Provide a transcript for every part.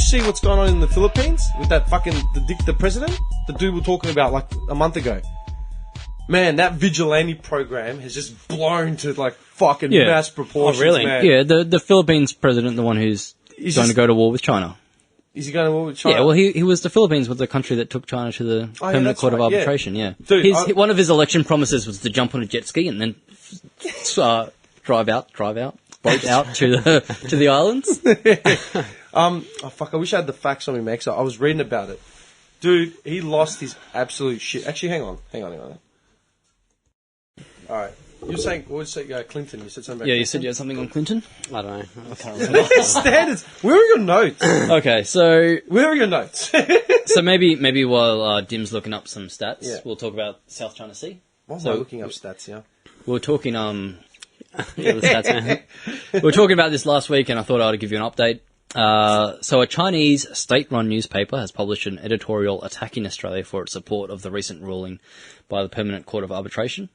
see what's going on in the Philippines with that fucking the president, the dude we were talking about like a month ago? Man, that vigilante program has just blown to like fucking mass proportions. Oh, really? Man. Yeah, the Philippines president, the one who's going to go to war with China. Is he going to war with China? Yeah, well, he was the Philippines was the country that took China to the Permanent Court of Arbitration. Yeah, Dude, one of his election promises was to jump on a jet ski and then boat out to the islands. Oh fuck! I wish I had the facts on me, Max. I was reading about it, dude. He lost his absolute shit. Actually, hang on. All right, you're saying what did you say? Clinton. You said something about. Yeah, Clinton? you said you had something on Clinton. I don't know. I can't remember. Standards. Where are your notes? Okay, so Where are your notes? so maybe while Dim's looking up some stats, we'll talk about South China Sea. Why am I looking up stats? Yeah. We were talking the stats, man. We were talking about this last week, and I thought I'd give you an update. So a Chinese state-run newspaper has published an editorial attacking Australia for its support of the recent ruling by the Permanent Court of Arbitration.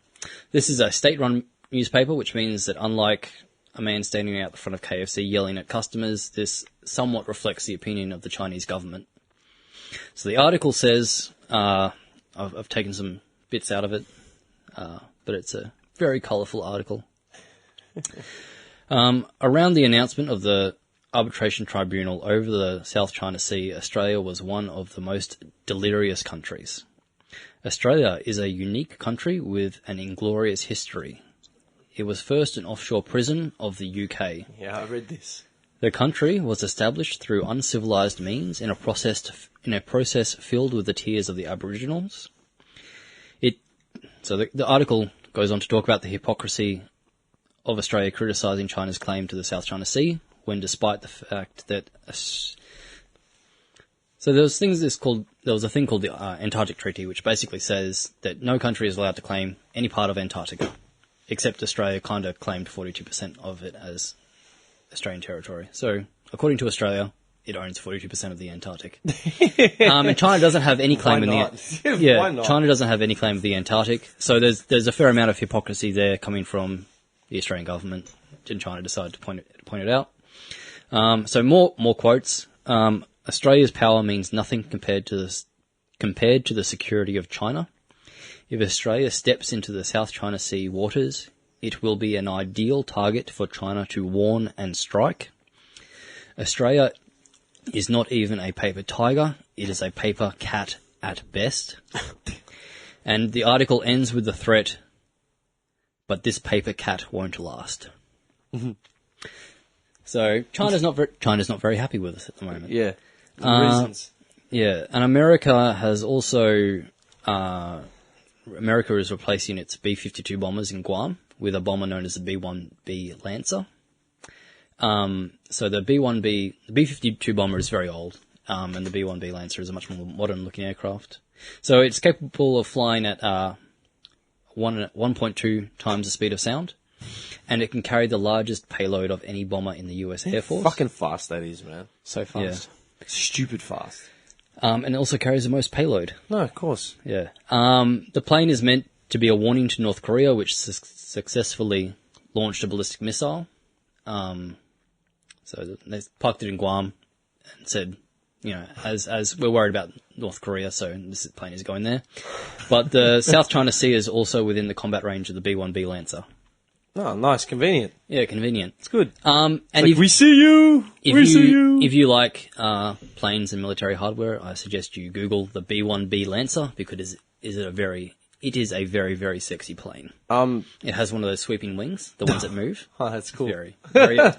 This is a state-run newspaper, which means that unlike a man standing out the front of KFC yelling at customers, this somewhat reflects the opinion of the Chinese government. So the article says, I've taken some bits out of it, but it's a very colourful article. Around the announcement of the arbitration tribunal over the South China Sea, Australia was one of the most delirious countries. Australia is a unique country with an inglorious history. It was first an offshore prison of the UK. Yeah, I read this. The country was established through uncivilized means in a process filled with the tears of the Aboriginals. The article goes on to talk about the hypocrisy of Australia criticising China's claim to the South China Sea, when despite the fact that... So there was a thing called the Antarctic Treaty, which basically says that no country is allowed to claim any part of Antarctica, except Australia kind of claimed 42% of it as Australian territory. So, according to Australia, it owns 42% of the Antarctic. And China doesn't have any claim Why in not? the... Why not? China doesn't have any claim of the Antarctic. So there's a fair amount of hypocrisy there coming from the Australian government. Didn't China decide to point it out? So more quotes. Australia's power means nothing compared to the security of China. If Australia steps into the South China Sea waters, it will be an ideal target for China to warn and strike. Australia is not even a paper tiger, it is a paper cat at best. And the article ends with the threat, but this paper cat won't last. Mm-hmm. So China's not very happy with us at the moment. Yeah. Reasons. Yeah, and America has also... America is replacing its B-52 bombers in Guam with a bomber known as the B-1B Lancer. So the B-52 bomber is very old, and the B-1B Lancer is a much more modern-looking aircraft. So it's capable of flying at 1.2 times the speed of sound, and it can carry the largest payload of any bomber in the US Air Force. Fucking fast that is, man. So fast. Yeah. Stupid fast. And it also carries the most payload. No, of course. Yeah. The plane is meant to be a warning to North Korea, which successfully launched a ballistic missile. So they parked it in Guam and said, as we're worried about North Korea, so this plane is going there. But the South China Sea is also within the combat range of the B-1B Lancer. Oh, nice. Convenient. Yeah, convenient. It's good. And like, we see you! If you like planes and military hardware, I suggest you Google the B-1B Lancer, because it is a very, very sexy plane. It has one of those sweeping wings, the ones that move. Oh, that's cool. Very, very... what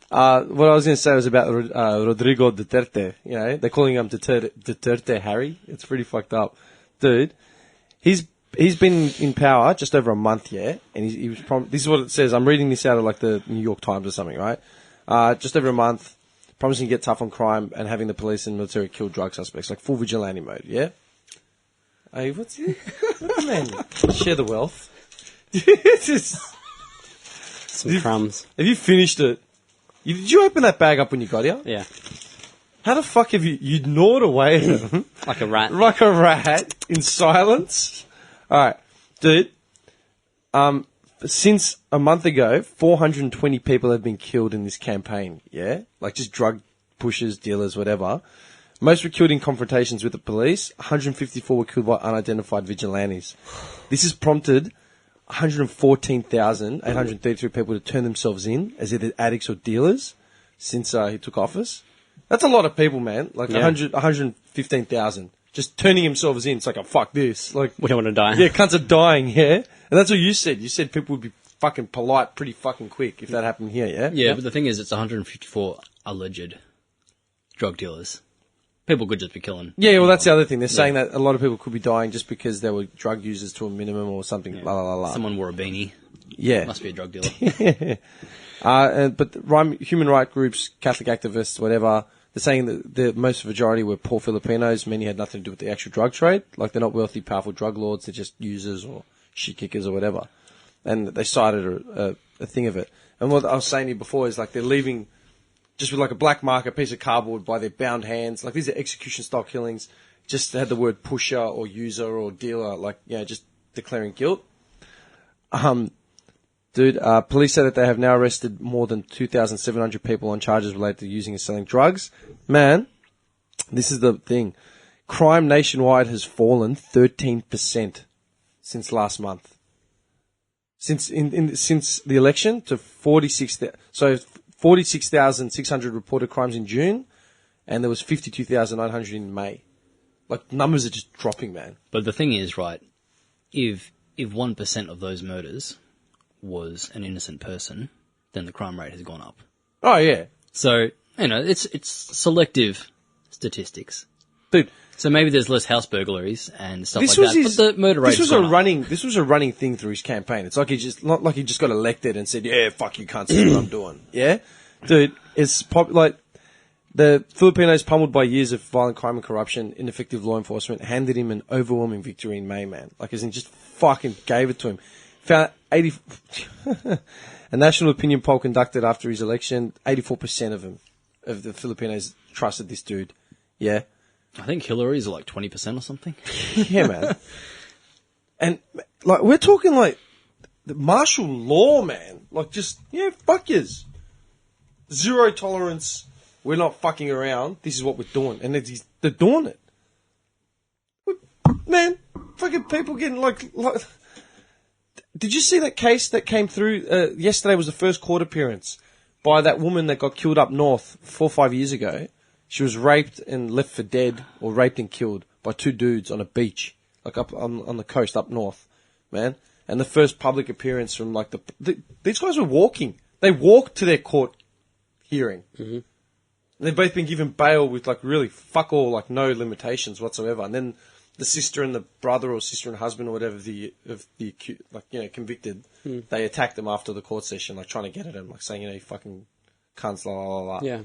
I was going to say was about Rodrigo Duterte. They're calling him Duterte Harry. It's pretty fucked up. Dude, he's been in power just over a month, yeah? And he was this is what it says. I'm reading this out of like the New York Times or something, right? Just over a month, promising to get tough on crime and having the police and military kill drug suspects, like full vigilante mode, yeah? Hey, what's man? Share the wealth. Some crumbs. Have you finished it? Did you open that bag up when you got here? Yeah. How the fuck have you gnawed away at them? Like a rat. Like a rat, in silence? Alright, dude. Since a month ago, 420 people have been killed in this campaign, yeah? Like just drug pushers, dealers, whatever. Most were killed in confrontations with the police. 154 were killed by unidentified vigilantes. This has prompted 114,833 people to turn themselves in as either addicts or dealers since he took office. That's a lot of people, man. Like 115,000 just turning themselves in. It's like, oh, fuck this. Like, We don't want to die. yeah, cunts are dying, yeah? And that's what you said. You said people would be fucking polite pretty fucking quick if that happened here, yeah? Yeah, but the thing is, it's 154 alleged drug dealers. People could just be killing. Yeah, well, that's the other thing. They're saying that a lot of people could be dying just because they were drug users to a minimum or something. La la la la. Someone wore a beanie. Yeah. Must be a drug dealer. But human rights groups, Catholic activists, whatever, they're saying that the most majority were poor Filipinos. Many had nothing to do with the actual drug trade. Like, they're not wealthy, powerful drug lords. They're just users or shit kickers or whatever. And they cited a thing of it. And what I was saying to you before is, like, they're leaving just with, like, a black marker, piece of cardboard by their bound hands. Like, these are execution-style killings. Just had the word pusher or user or dealer, like, just declaring guilt. Police say that they have now arrested more than 2,700 people on charges related to using and selling drugs. Man, this is the thing. Crime nationwide has fallen 13% since last month. Since the election to 46,600 reported crimes in June, and there was 52,900 in May. Like, numbers are just dropping, man. But the thing is, right, if 1% of those murders was an innocent person, then the crime rate has gone up. Oh, yeah. So, it's selective statistics. Dude, so maybe there's less house burglaries and stuff this like was that, his, but the murder rate this was has a gone up. This was a running thing through his campaign. It's like not like he just got elected and said, yeah, fuck you cunts, that's what I'm doing. Yeah? Dude, it's like the Filipinos, pummeled by years of violent crime and corruption, ineffective law enforcement, handed him an overwhelming victory in May, man. Like, as in just fucking gave it to him. Found a national opinion poll conducted after his election, 84% of the Filipinos trusted this dude. Yeah. I think Hillary's like 20% or something. Yeah, man. And, like, we're talking, like, the martial law, man. Like, just, fuck yous. Zero tolerance. We're not fucking around. This is what we're doing. And they're doing it. Man, fucking people getting, like... Did you see that case that came through? Yesterday was the first court appearance by that woman that got killed up north 4 or 5 years ago. She was raped and left for dead, or raped and killed by two dudes on a beach, like up on the coast up north, man. And the first public appearance from like these guys were walking. They walked to their court hearing. Mm-hmm. And they've both been given bail with like really fuck all, like no limitations whatsoever. And then the sister and the brother or sister and husband or whatever of the convicted, they attacked them after the court session, like trying to get at them, like saying, you fucking cunts, la la la. Yeah.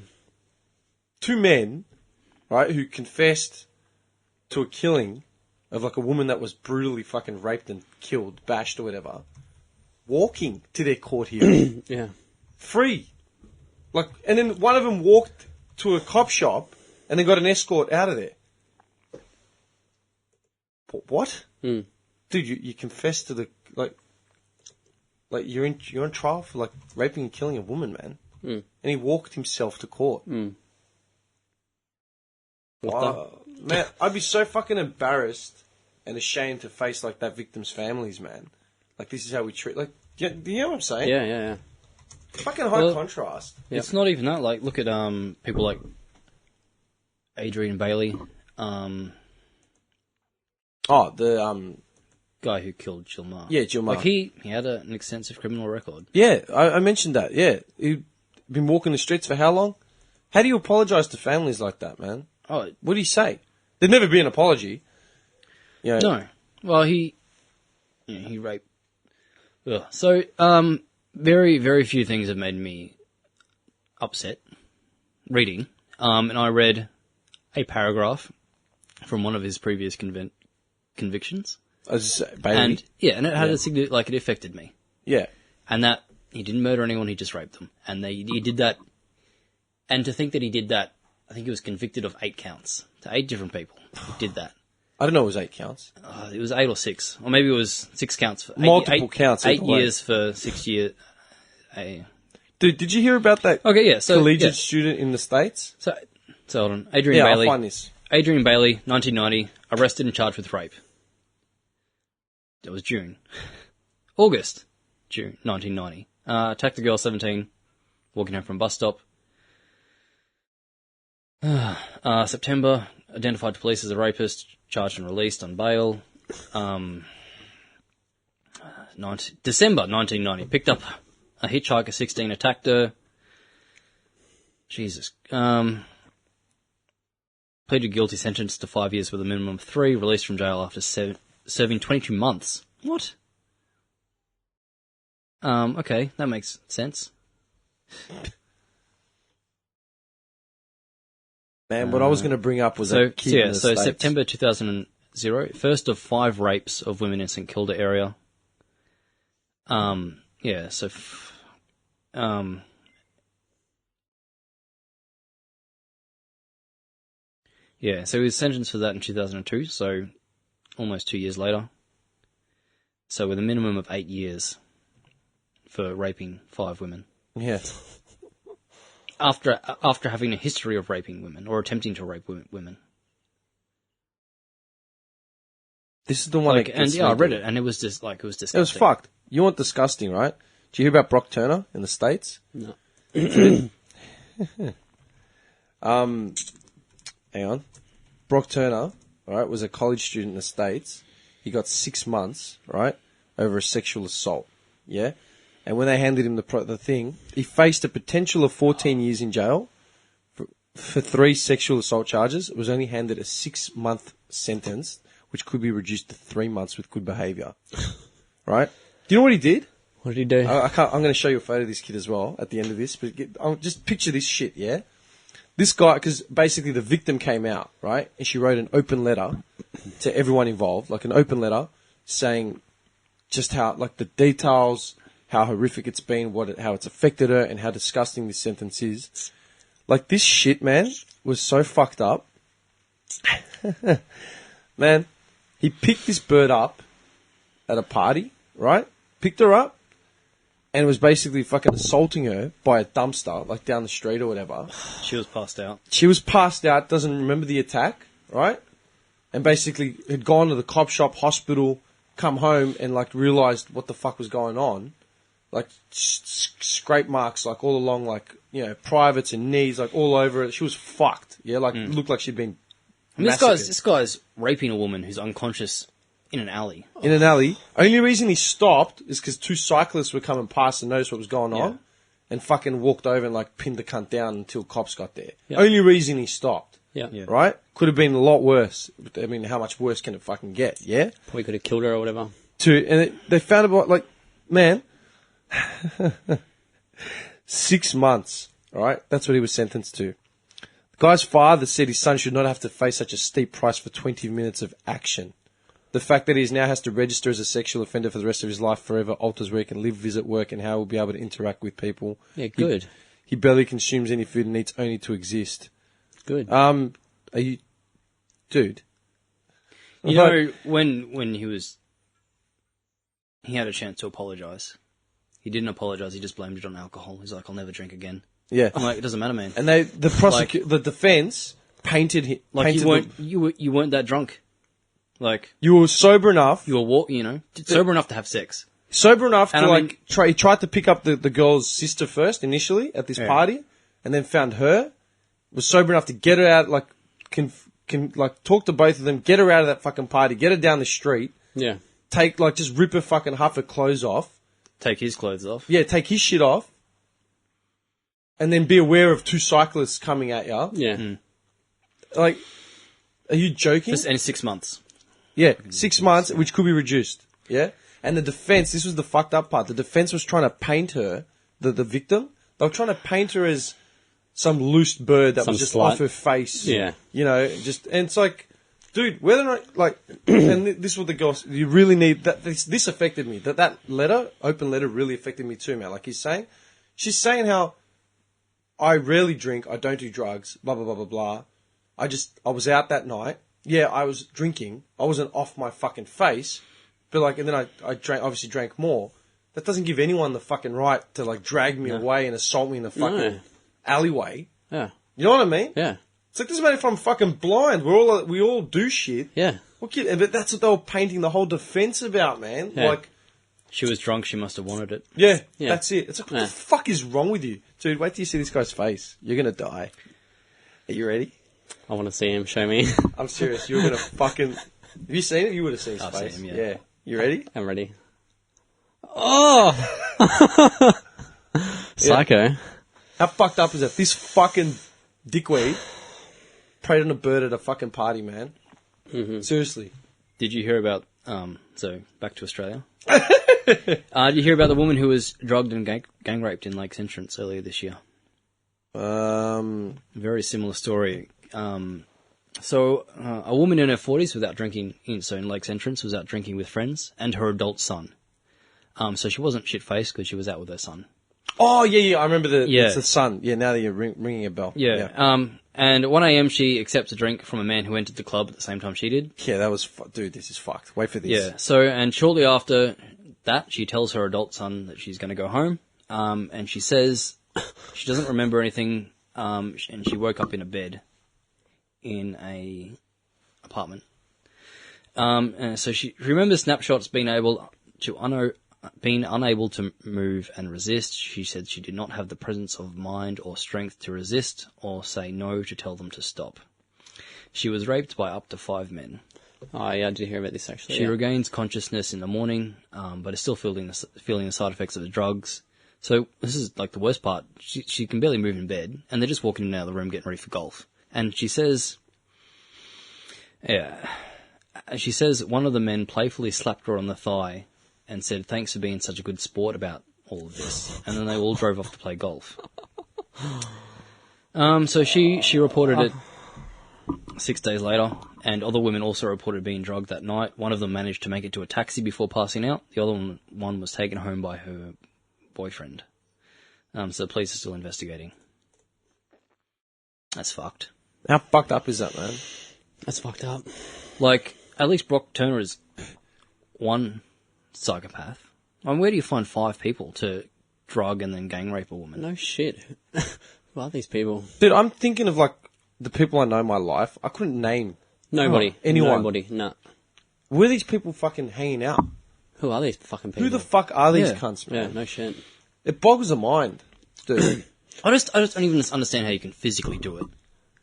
Two men, right, who confessed to a killing of like a woman that was brutally fucking raped and killed, bashed or whatever, walking to their court hearing. Yeah. Free. Like, and then one of them walked to a cop shop and then got an escort out of there. What? Mm. Dude, you confessed to the, like you're on trial for like raping and killing a woman, man. Mm. And he walked himself to court. Mm. Man, I'd be so fucking embarrassed and ashamed to face like that victim's families, man. Like, this is how we treat, like, do you know what I'm saying? Yeah. Fucking high contrast. Yep. It's not even that. Like, look at people like Adrian Bailey, The guy who killed Jill Maher. Yeah, Jill Maher. Like, he had an extensive criminal record. Yeah, I mentioned that, yeah. He'd been walking the streets for how long? How do you apologise to families like that, man? Oh, What do you say? There'd never be an apology. You know, no. Well, he raped. Ugh. So, very, very few things have made me upset reading. And I read a paragraph from one of his previous convictions. Bailey. And it had a it affected me. Yeah. And that he didn't murder anyone, he just raped them. And he did that. And to think that he did that, I think he was convicted of 8 counts to 8 different people. He did that. I don't know it was 8 counts. It was 8 or 6, or maybe it was 6 counts. For Multiple counts. 8 years for 6 years. Dude, did you hear about that Okay, yeah. So, collegiate student in the States? So So hold on. Adrian Yeah, Bailey. I'll find this. Adrian Bailey, 1990, arrested and charged with rape. That was June. June 1990. Attacked a girl, 17, walking home from a bus stop. September, identified to police as a rapist, charged and released on bail. December 1990, picked up a hitchhiker, 16, attacked her. Jesus. Pleaded guilty, sentenced to 5 years with a minimum of 3, released from jail after serving 22 months. What? Okay, that makes sense. Man, what I was going to bring up was a kid in the States. September 2000, first of 5 rapes of women in St Kilda area. Yeah, so he was sentenced for that in 2002, so almost 2 years later. So with a minimum of 8 years for raping 5 women. Yeah. After having a history of raping women or attempting to rape women. This is the one. I read it, and it was just it was disgusting. It was fucked. You want disgusting, right? Did you hear about Brock Turner in the States? No. Hang on. Brock Turner, right, was a college student in the States. He got 6 months, right, over a sexual assault. Yeah? And when they handed him the thing, he faced a potential of 14 years in jail for 3 sexual assault charges. It was only handed a 6-month sentence, which could be reduced to 3 months with good behaviour. Right? Do you know what he did? What did he do? I'm going to show you a photo of this kid as well at the end of this. But just picture this shit, yeah? This guy, because basically the victim came out, right? And she wrote an open letter to everyone involved, like an open letter saying just how, like the details, how horrific it's been, how it's affected her, and how disgusting this sentence is. Like this shit, man, was so fucked up. Man, he picked this bird up at a party, right? Picked her up, and was basically fucking assaulting her by a dumpster, like down the street or whatever. She was passed out. She was passed out, doesn't remember the attack, right? And basically had gone to the cop shop, hospital, come home, and like realised what the fuck was going on. Like scrape marks, like all along, like, you know, privates and knees, like all over it. She was fucked. Yeah, like it looked like she'd been. I mean, this guy's raping a woman who's unconscious in an alley. In an alley. Only reason he stopped is because 2 cyclists were coming past and noticed what was going on, and fucking walked over and like pinned the cunt down until cops got there. Yep. Only reason he stopped. Yeah. Right? Could have been a lot worse. I mean, how much worse can it fucking get? Yeah. Probably could have killed her or whatever. And they found about like, man. 6 months, all right? That's what he was sentenced to. The guy's father said his son should not have to face such a steep price for 20 minutes of action. The fact that he now has to register as a sexual offender for the rest of his life forever alters where he can live, visit, work, and how he'll be able to interact with people. Yeah, good. He barely consumes any food and eats only to exist. Good. Are you... Dude. You know, when he had a chance to apologise. He didn't apologise, he just blamed it on alcohol. He's like, I'll never drink again. Yeah. I'm like, it doesn't matter, man. And the defence painted him... Like, you weren't that drunk. Like... You were sober enough... You were, sober enough to have sex. Sober enough to, he tried to pick up the girl's sister first, initially, at this party, and then found her, was sober enough to get her out, like, can talk to both of them, get her out of that fucking party, get her down the street. Yeah. Just rip her fucking half her clothes off. Take his clothes off. Yeah, take his shit off. And then be aware of 2 cyclists coming at you. Yeah. Like, are you joking? And 6 months. Yeah, 6 months, which could be reduced. Yeah? And the defence, this was the fucked up part, the defence was trying to paint her, the victim, they were trying to paint her as some loose bird that was just off her face. Yeah. You know, and it's like, dude, whether or not, like, and this was the girl, you really need, this affected me, that letter, open letter, really affected me too, man. Like she's saying how I rarely drink, I don't do drugs, blah, blah, blah, blah, blah. I was out that night. Yeah, I was drinking. I wasn't off my fucking face. But like, and then I obviously drank more. That doesn't give anyone the fucking right to like drag me away and assault me in the fucking alleyway. Yeah. You know what I mean? Yeah. It's like, doesn't matter if I'm fucking blind. We all do shit. Yeah. But that's what they were painting the whole defense about, man. Yeah. Like, She was drunk. She must have wanted it. yeah, Yeah. that's it. It's like, what Yeah. the fuck is wrong with you? Dude, wait till you see this guy's face. You're going to die. Are you ready? I want to see him. Show me. I'm serious. You're going to fucking... Have you seen it? You would have seen his I've face. seen him, yeah. You ready? I'm ready. Oh! Psycho. How fucked up is that? This fucking dickweed preyed on a bird at a fucking party, man. Mm-hmm. Seriously. Did you hear about? So back to Australia. Did you hear about the woman who was drugged and gang raped in Lakes Entrance earlier this year? Very similar story. So a woman in her 40s without drinking, in Lakes Entrance, was out drinking with friends and her adult son. So she wasn't shit-faced because she was out with her son. Oh, yeah, I remember Yeah. it's the sun. Yeah, now that you're ringing a bell. Yeah. And at 1 a.m. she accepts a drink from a man who entered the club at the same time she did. Yeah, that was... Dude, this is fucked. Wait for this. Yeah. So, and shortly after that, she tells her adult son that she's going to go home. And she says she doesn't remember anything. And she woke up in a bed in a apartment. And so she remembers snapshots being unable to move and resist. She said she did not have the presence of mind or strength to resist or say no to tell them to stop. She was raped by up to 5 men. Oh, yeah, I did hear about this, actually. She regains consciousness in the morning, but is still feeling the side effects of the drugs. So this is like the worst part. She can barely move in bed, and they're just walking in and out of the room getting ready for golf. And she says, one of the men playfully slapped her on the thigh and said, "Thanks for being such a good sport about all of this." And then they all drove off to play golf. So she reported it 6 days later, and other women also reported being drugged that night. One of them managed to make it to a taxi before passing out. The other one was taken home by her boyfriend. So the police are still investigating. That's fucked. How fucked up is that, man? That's fucked up. Like, at least Brock Turner is one psychopath. I mean, where do you find 5 people to drug and then gang rape a woman? No shit. Who are these people? Dude, I'm thinking of, like, the people I know in my life. I couldn't name Nobody. anyone. Nobody. No. Where are these people fucking hanging out? Who are these fucking people? Who the fuck are these Yeah. cunts, Yeah, man? no shit. It boggles the mind, dude. I just don't even understand how you can physically do it.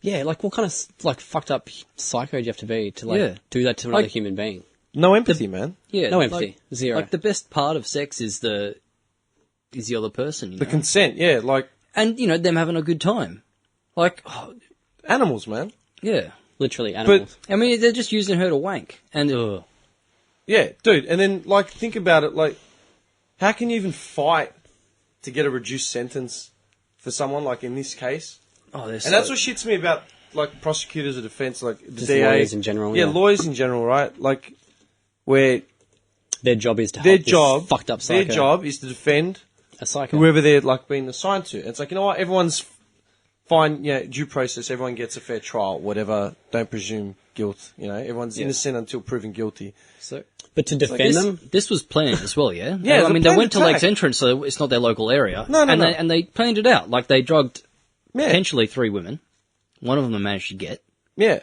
Yeah, like what kind of like fucked up psycho do you have to be to Yeah. do that to another Like- human being? No empathy, man. Yeah, No empathy. Zero. Like the best part of sex is the other person, you The know? consent, yeah, like And them having a good time. Like, animals, man. yeah. Literally animals. I mean, they're just using her to wank, and Yeah, dude. And then, like, think about it. Like, how can you even fight to get a reduced sentence for someone, like in this case? and And that's what shits me about, like, prosecutors or defense, like the Just DA. lawyers in general, Yeah, yeah. lawyers in general, right? Like, where Their job is to their help this job, fucked up psycho. their job is to defend A psycho. whoever they're, like, being assigned to. And it's like, you know what? Everyone's fine, due process. Everyone gets a fair trial, whatever. Don't presume guilt, everyone's innocent until proven guilty. So, But to defend them, this was planned as well, yeah? Yeah, it was I a mean, they planned went to attack. Lakes Entrance, so it's not their local area. No, no. And they planned it out. Like, they drugged Yeah. potentially 3 women. One of them they managed to get. Yeah.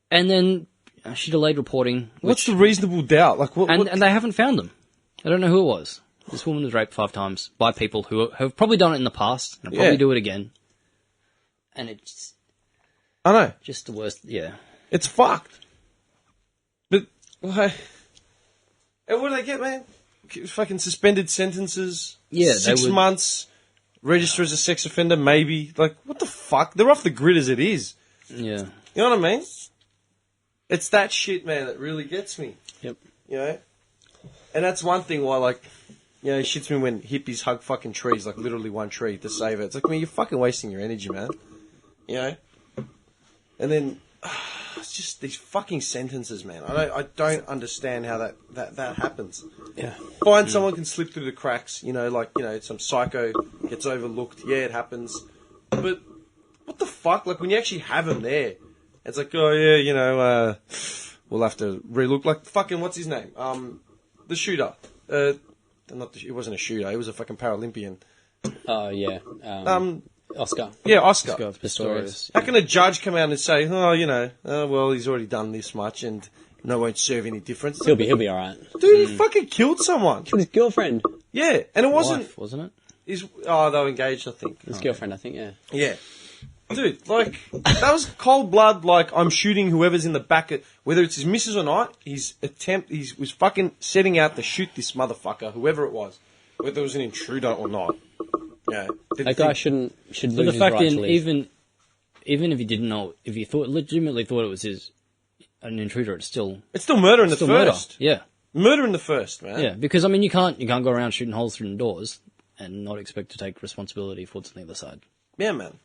And then she delayed reporting. What's the reasonable doubt? Like, what? And they haven't found them. I don't know who it was. This woman was raped 5 times by people who have probably done it in the past and will probably do it again. And it's I know. just the worst, yeah. It's fucked. But, like, and what do they get, man? Fucking suspended sentences. Yeah, they 6 would- months. Register as a sex offender, maybe. Like, what the fuck? They're off the grid as it is. Yeah. You know what I mean? It's that shit, man, that really gets me. Yep. And that's one thing why, like, it shits me when hippies hug fucking trees, like literally one tree to save it. It's like, man, you're fucking wasting your energy, man. And then, it's just these fucking sentences, man. I don't understand how that happens. yeah. Fine, someone can slip through the cracks, some psycho gets overlooked. Yeah, it happens. But what the fuck? Like, when you actually have him there, it's like, oh, yeah, we'll have to relook. Like, fucking, what's his name? The shooter. It wasn't a shooter. He was a fucking Paralympian. Oh, yeah. Oscar. Yeah, Oscar. Pistorius. How can a judge come out and say, well, he's already done this much and no won't serve any difference? He'll be all right. Dude, he fucking killed someone. Killed his girlfriend. Yeah, and it wasn't. Wife, wasn't it? They were engaged, I think. His girlfriend, I think. Yeah. Yeah. Dude, like, that was cold blood, like, I'm shooting whoever's in the back, whether it's his missus or not, he was fucking setting out to shoot this motherfucker, whoever it was, whether it was an intruder or not. Yeah. That guy should lose But the his fact right is, to live. even if he didn't know, if he legitimately thought it was an intruder, it's still murder in the murder. first. Yeah, Murder in the first, man. yeah. Because I mean, you can't go around shooting holes through the doors and not expect to take responsibility for what's on the other side. Yeah, man.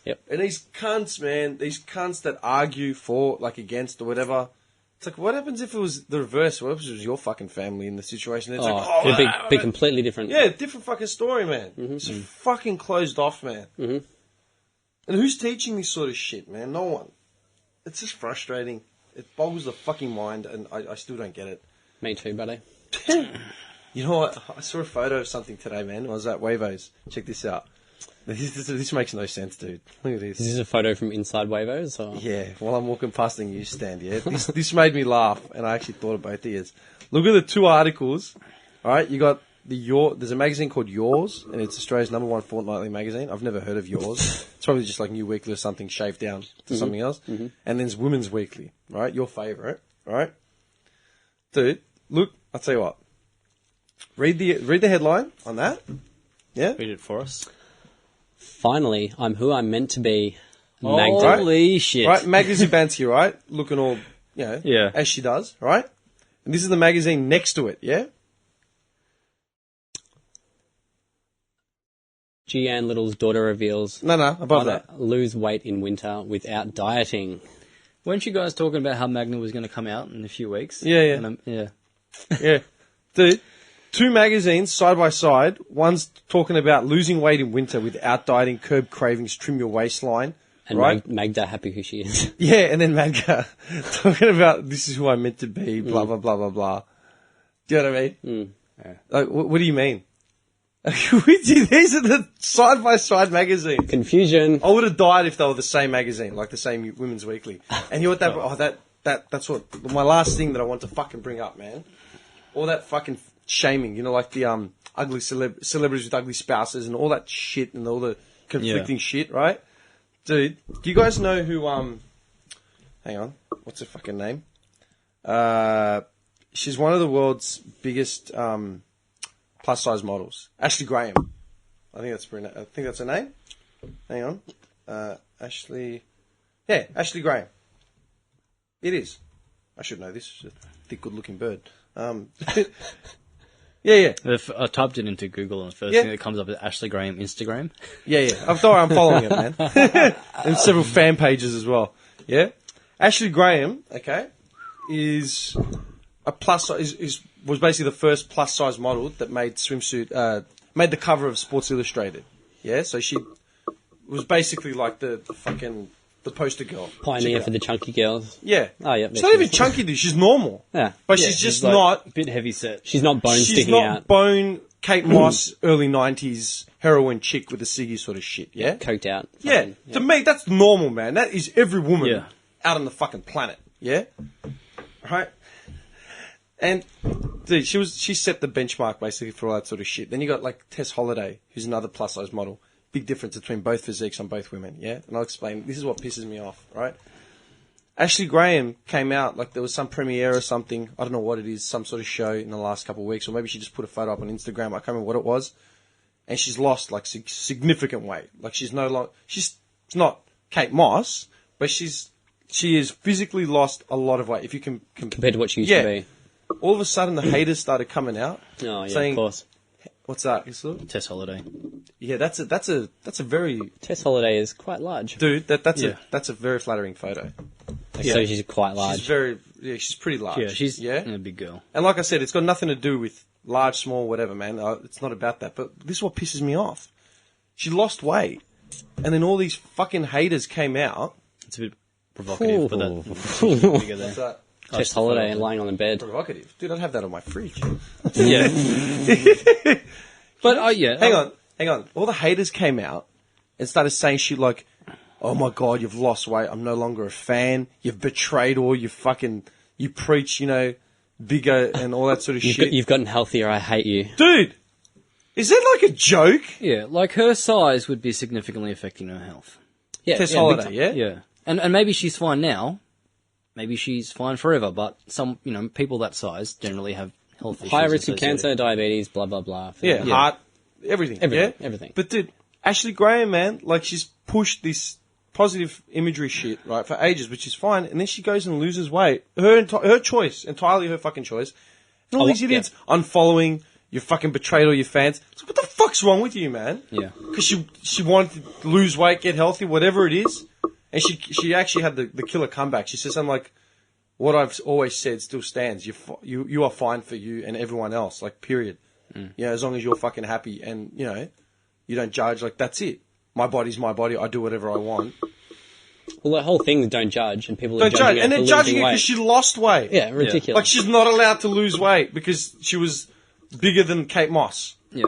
Yep. And these cunts, man, these cunts that argue for, like, against or whatever, it's like, what happens if it was the reverse? What if it was your fucking family in the situation? It's It'd be completely different. Yeah, different fucking story, man. It's fucking closed off, man. And who's teaching this sort of shit, man? No one. It's just frustrating. It boggles the fucking mind, and I still don't get it. Me too, buddy. You know what? I saw a photo of something today, man. I was at Wavos. Check this out. This makes no sense, dude. Look at this. Is this a photo from inside Wavos? Or? Yeah, while I'm walking past the newsstand, yeah. This made me laugh, and I actually thought of both of you. Look at the two articles. All right, you got there's a magazine called Yours, and it's Australia's #1 fortnightly magazine. I've never heard of Yours. It's probably just like New Weekly or something shaved down to something else. And then there's Women's Weekly, right? Your favourite, right? Dude, look, I'll tell you what. Read the headline on that. Yeah? Read it for us. Finally, I'm who I'm meant to be. Magda. Holy shit! Right, Magda Zubanski, right? Looking all, Yeah. as she does, right? And this is the magazine next to it, yeah? Jeanne Little's daughter reveals No, above that. lose weight in winter without dieting. Weren't you guys talking about how Magna was going to come out in a few weeks? Yeah. And, yeah. Yeah. Dude, two magazines side by side. One's talking about losing weight in winter without dieting, curb cravings, trim your waistline. And right? Magda happy who she is. Yeah, and then Magda talking about this is who I'm meant to be, blah, blah, blah, blah, blah. Do you know what I mean? Yeah. Like, what do you mean? These are the side-by-side magazines. Confusion. I would have died if they were the same magazine, like the same Women's Weekly. And you know what that's what, my last thing that I want to fucking bring up, man. All that fucking shaming, like the ugly celebrities with ugly spouses and all that shit and all the conflicting shit, right? Dude, do you guys know who, hang on, what's her fucking name? She's one of the world's biggest, plus-size models. Ashley Graham. I think that's her name. Hang on. Ashley Graham. It is. I should know this. She's a thick, good-looking bird. Yeah. I typed it into Google, and the first thing that comes up is Ashley Graham Instagram. Yeah. I'm following it, man. And several fan pages as well. Yeah. Ashley Graham, okay, is a plus was basically the first plus size model that made made the cover of Sports Illustrated. Yeah, so she was basically like the poster girl. Pioneer for the chunky girls. Yeah. Oh, yeah. She's not even chunky, dude. She's normal. Yeah. But she's just like not... a bit heavy set. She's not bone She's sticking not out. bone Kate Moss, early 90s heroin chick with a ciggy sort of shit, yeah? Coked out. Yeah. To me, that's normal, man. That is every woman Yeah. out on the fucking planet, yeah? Right? And, dude, she set the benchmark, basically, for all that sort of shit. Then you got, like, Tess Holliday, who's another plus-size model. Big difference between both physiques on both women, yeah? And I'll explain. This is what pisses me off, right? Ashley Graham came out, like there was some premiere or something, I don't know what it is, some sort of show in the last couple of weeks, or maybe she just put a photo up on Instagram, I can't remember what it was, and she's lost, like, significant weight. Like, she's not Kate Moss, but she has physically lost a lot of weight, if you can... Compared to what she used to be. All of a sudden, the haters started coming out. Oh, yeah, saying, of course. What's that? Tess Holliday. Yeah, that's a very... Tess Holliday is quite large. Dude, that's a very flattering photo. So she's quite large. She's pretty large. Yeah, she's yeah? a big girl. And like I said, it's got nothing to do with large, small, whatever, man. It's not about that. But this is what pisses me off. She lost weight, and then all these fucking haters came out. It's a bit provocative, but that... What's that? Tess Holliday lying on the bed. Provocative. Dude, I'd have that on my fridge. Yeah. But, yeah. Hang on. All the haters came out, and started saying shit like, "Oh my God, you've lost weight. I'm no longer a fan. You've betrayed all you preach, bigger and all that sort of shit." You've gotten healthier. I hate you. Dude, is that like a joke? Yeah, like her size would be significantly affecting her health. Yeah, Tess big Holliday, time. yeah? Yeah. And maybe she's fine now. Maybe she's fine forever, but some, people that size generally have health issues. Higher risk of associated. cancer, diabetes, blah, blah, blah. Yeah, heart, everything. Everything, yeah? everything. But dude, Ashley Graham, man, like she's pushed this positive imagery shit, right, for ages, which is fine, and then she goes and loses weight. Her choice, entirely her fucking choice. And all these idiots unfollowing, you fucking betrayed all your fans. So what the fuck's wrong with you, man? Yeah. Because she wanted to lose weight, get healthy, whatever it is. And she actually had the killer comeback. She says something like, "What I've always said still stands. You are fine for you and everyone else, like, period. As long as you're fucking happy and, you don't judge, like, that's it. My body's my body. I do whatever I want." Well, the whole thing, don't judge, and people are Don't judging judge. And her they're for judging losing her weight. because she lost weight. Yeah, ridiculous. Like, she's not allowed to lose weight because she was bigger than Kate Moss. Yeah.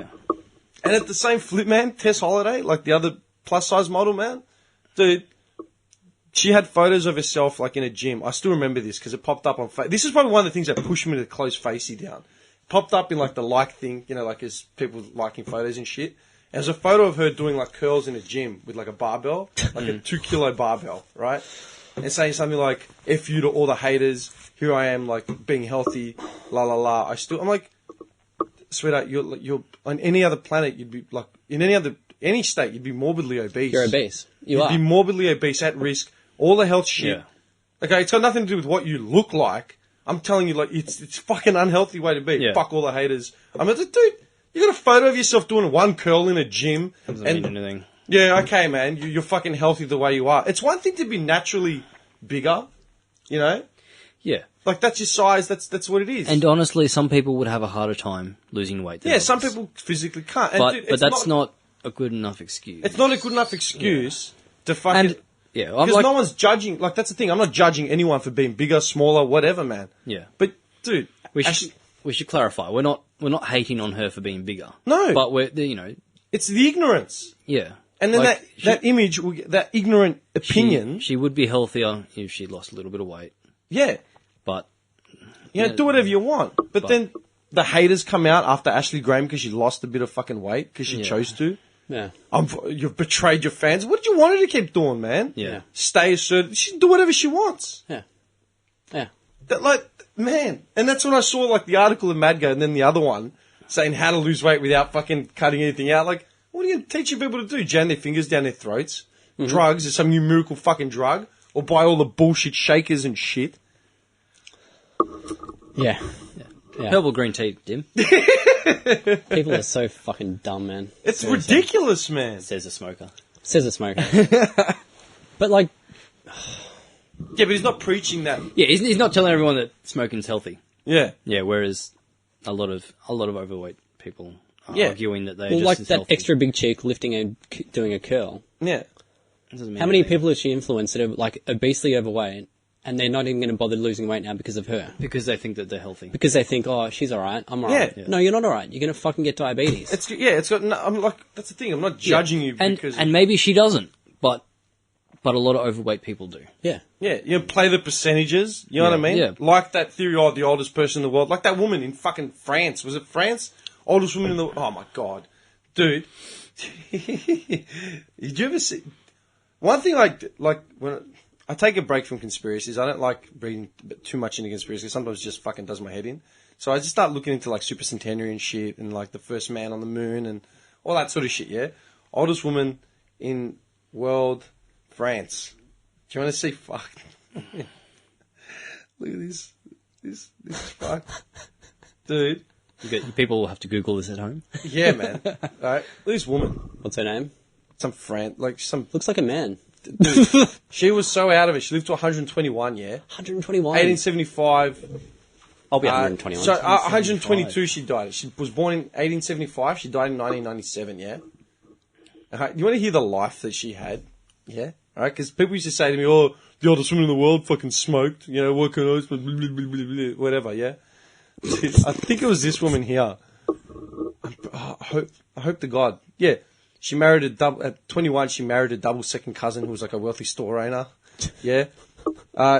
And at the same flip, man, Tess Holliday, like the other plus-size model, man, dude, she had photos of herself, like, in a gym. I still remember this because it popped up on This is probably one of the things that pushed me to close Facey down. Popped up in, like, the like thing, like, as people liking photos and shit. And there's a photo of her doing, like, curls in a gym with, like, a barbell, like a 2-kilo barbell, right? And saying something like, "F you to all the haters. Here I am, like, being healthy, la, la, la." I'm like, sweetheart, you're on any other planet, you'd be, like, in any state, you'd be morbidly obese. You're obese. You'd be morbidly obese, at risk, all the health shit. Yeah. Okay, it's got nothing to do with what you look like. I'm telling you, like, it's fucking unhealthy way to be. Yeah. Fuck all the haters. I'm like, dude, you got a photo of yourself doing one curl in a gym. Doesn't mean anything. Yeah, okay, man, you're fucking healthy the way you are. It's one thing to be naturally bigger, Yeah. like that's your size. That's what it is. And honestly, some people would have a harder time losing weight than yeah, some others. people physically can't. And But, dude, but it's that's not a good enough excuse. It's not a good enough excuse to fucking. And, yeah, I'm Because like, no one's judging. Like, that's the thing. I'm not judging anyone for being bigger, smaller, whatever, man. yeah. But, dude, We should clarify. We're not hating on her for being bigger. No. But we're, it's the ignorance. yeah. And then Like, that image, that ignorant opinion, She would be healthier if she lost a little bit of weight. yeah. But Do whatever you want. But then the haters come out after Ashley Graham because she lost a bit of fucking weight because she chose to. Yeah. You've betrayed your fans. What did you want her to keep doing, man? Yeah. Stay assertive. She can do whatever she wants. Yeah. Yeah. That, like, man. And that's when I saw, like, the article in Madgo and then the other one saying how to lose weight without fucking cutting anything out. Like, what are you teaching people to do? Jam their fingers down their throats? Drugs? Is some new miracle fucking drug? Or buy all the bullshit shakers and shit? Yeah. Yeah. herbal green tea, Dim, People are so fucking dumb, man. It's ridiculous, man. says a smoker. Says a smoker. But, like, Yeah, but he's not preaching that. Yeah, he's not telling everyone that smoking's healthy. Yeah. Yeah, whereas a lot of overweight people are Yeah. arguing that they're well, just like as that healthy. extra big cheek doing a curl. Yeah. Doesn't mean How many anything. people has she influenced that are, like, obesely overweight, and they're not even going to bother losing weight now because of her? Because they think that they're healthy. Because they think, oh, she's alright, I'm alright. Yeah. No, you're not alright. You're going to fucking get diabetes. It's got. No, I'm like, that's the thing. I'm not judging you because. And maybe she doesn't, but a lot of overweight people do. Yeah. Yeah, you play the percentages. You know what I mean? Yeah. Like that theory, the oldest person in the world. Like that woman in fucking France. Was it France? Oldest woman in the. Oh my god, dude. Did you ever see? One thing like when I take a break from conspiracies, I don't like reading too much into conspiracies. Sometimes it just fucking does my head in. So I just start looking into like supercentenary and shit, and like the first man on the moon and all that sort of shit. Yeah, oldest woman in world. France. Do you want to see fuck? Look at this fuck. Dude. People will have to Google this at home. Yeah, man. Alright. Look at this woman. What's her name? Some France, like some, Looks like a man. dude. She was so out of it. She lived to 121, yeah? 121. 1875. I'll be 121. So 122 she died. She was born in 1875. She died in 1997, yeah? Okay. You want to hear the life that she had? Yeah? Alright, because people used to say to me, oh, the oldest woman in the world fucking smoked, you know, what can I, blah, blah, blah, blah, blah, whatever, yeah? I think it was this woman here. I hope to God. Yeah. She married at 21, she married a double second cousin who was like a wealthy store owner. Yeah.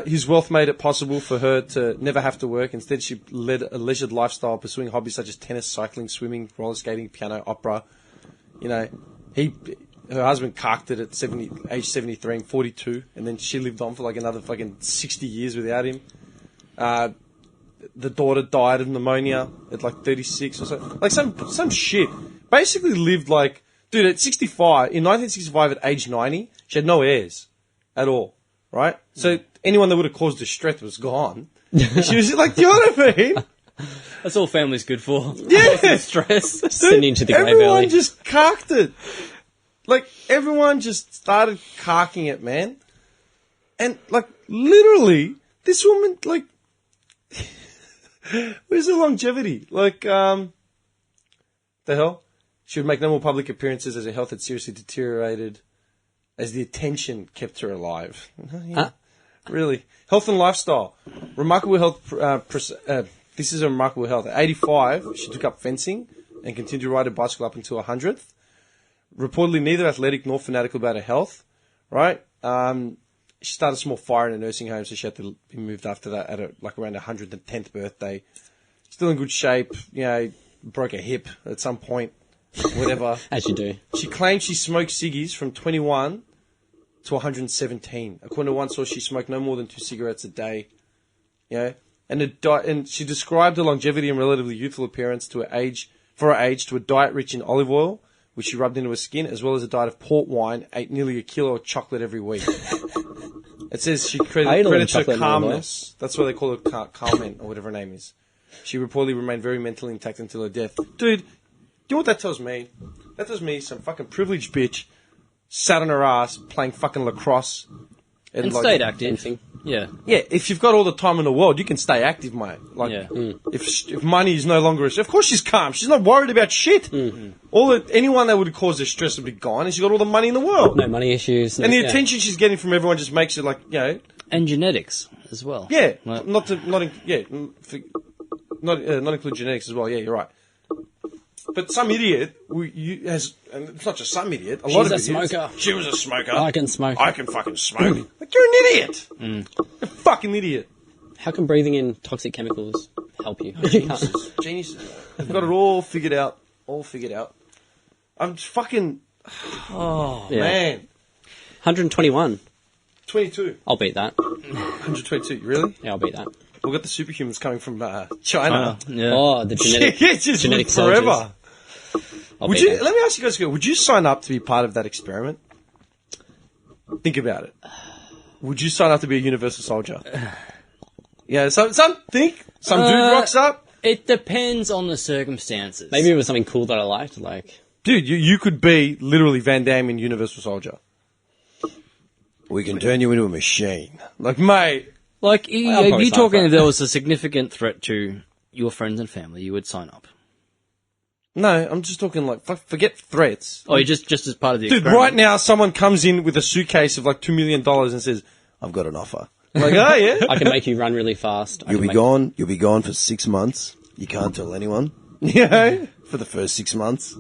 His wealth made it possible for her to never have to work. Instead, she led a leisured lifestyle, pursuing hobbies such as tennis, cycling, swimming, roller skating, piano, opera. You know, her husband carked it at age 73 and 42, and then she lived on for like another fucking 60 years without him. The daughter died of pneumonia at like 36 or so. Like some shit. Basically lived like, dude, at 65, in 1965 at age 90, she had no heirs at all. Right? So anyone that would have caused distress was gone. She was like, do you know what I mean? That's all family's good for. Yeah. Stress. Sending to the grey Everyone valley. just carked it. Like, everyone just started carking it, man. And, like, literally, this woman, like, where's the longevity? Like, the hell? She would make no more public appearances as her health had seriously deteriorated, as the attention kept her alive. Yeah, really. Health and lifestyle. Remarkable health. This is a remarkable health. At 85, she took up fencing and continued to ride a bicycle up until 100th. Reportedly neither athletic nor fanatical about her health. Right? She started a small fire in a nursing home, so she had to be moved after that at around her 110th birthday. Still in good shape. You know, broke a hip at some point. Whatever. As you do. She claimed she smoked ciggies from 21 to 117. According to one source, she smoked no more than 2 cigarettes a day. You know? And she described her longevity and relatively youthful appearance to her age to a diet rich in olive oil, which she rubbed into her skin, as well as a diet of port wine, ate nearly a kilo of chocolate every week. It says she credits her calmness. That's why they call her Carmen, or whatever her name is. She reportedly remained very mentally intact until her death. Dude, you know what that tells me? That tells me some fucking privileged bitch sat on her ass playing fucking lacrosse. And stayed active. Yeah. Yeah, if you've got all the time in the world, you can stay active, mate. Like, Yeah. if money is no longer... Of course she's calm. She's not worried about shit. Anyone that would cause her stress would be gone, and she's got all the money in the world. No money issues. And the attention she's getting from everyone just makes it like, you know... And genetics as well. Yeah, Like- not include genetics as well. Yeah, you're right. But some idiot and it's not just some idiot. A lot of She's a idiots. smoker. She was a smoker. I can smoke. I can fucking smoke. Like, you're an idiot. You're a fucking idiot. How can breathing in toxic chemicals help you? You can't. Geniuses. They've got it all figured out. I'm fucking... Oh, Yeah. man. 121. 22. I'll beat that. 122. Really? Yeah, I'll beat that. We've got the superhumans coming from China. Yeah. Oh, the genetic, Yeah, just genetic forever. soldiers. I'll Would beat you? that. Let me ask you guys: would you sign up to be part of that experiment? Think about it. Would you sign up to be a universal soldier? Yeah. Some dude rocks up. It depends on the circumstances. Maybe it was something cool that I liked, like... Dude, you could be literally Van Damme in Universal Soldier. We can turn you into a machine. Like, mate. Like, I'll if probably you're sign talking for it. if there was a significant threat to your friends and family, you would sign up. No, I'm just talking like, forget threats. Oh, you're just as part of the Dude, experiment. right now someone comes in with a suitcase of like $2 million and says, I've got an offer. I'm like, oh, yeah. I can make you run really fast. You'll be gone for 6 months. You can't tell anyone Yeah. for the first 6 months.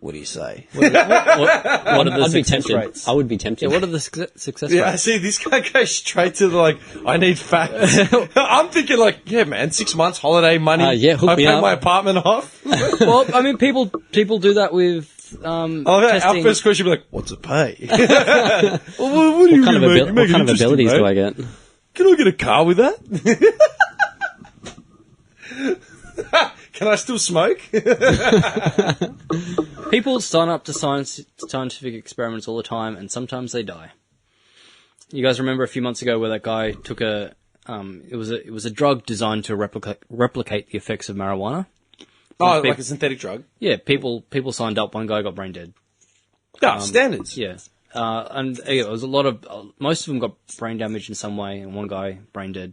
What do you say? What are the I'd be success tempted. rates? I would be tempted. Yeah, what are the success Yeah, I rates? see this guy goes straight to the, like, I need facts. I'm thinking like, yeah, man, 6 months, holiday money. Yeah, hook I me pay up. my apartment off. Well, I mean, people do that with Our testing. first question would be like, What's it pay? well, what do you What kind of, make? You make what it kind of interesting, abilities mate. do I get? Can I get a car with that? Can I still smoke? People sign up to scientific experiments all the time, and sometimes they die. You guys remember a few months ago where that guy took it was a drug designed to replicate the effects of marijuana. Oh, like a synthetic drug? Yeah, people signed up. One guy got brain dead. Yeah, standards. Yeah, and it was a lot of most of them got brain damage in some way, and one guy brain dead.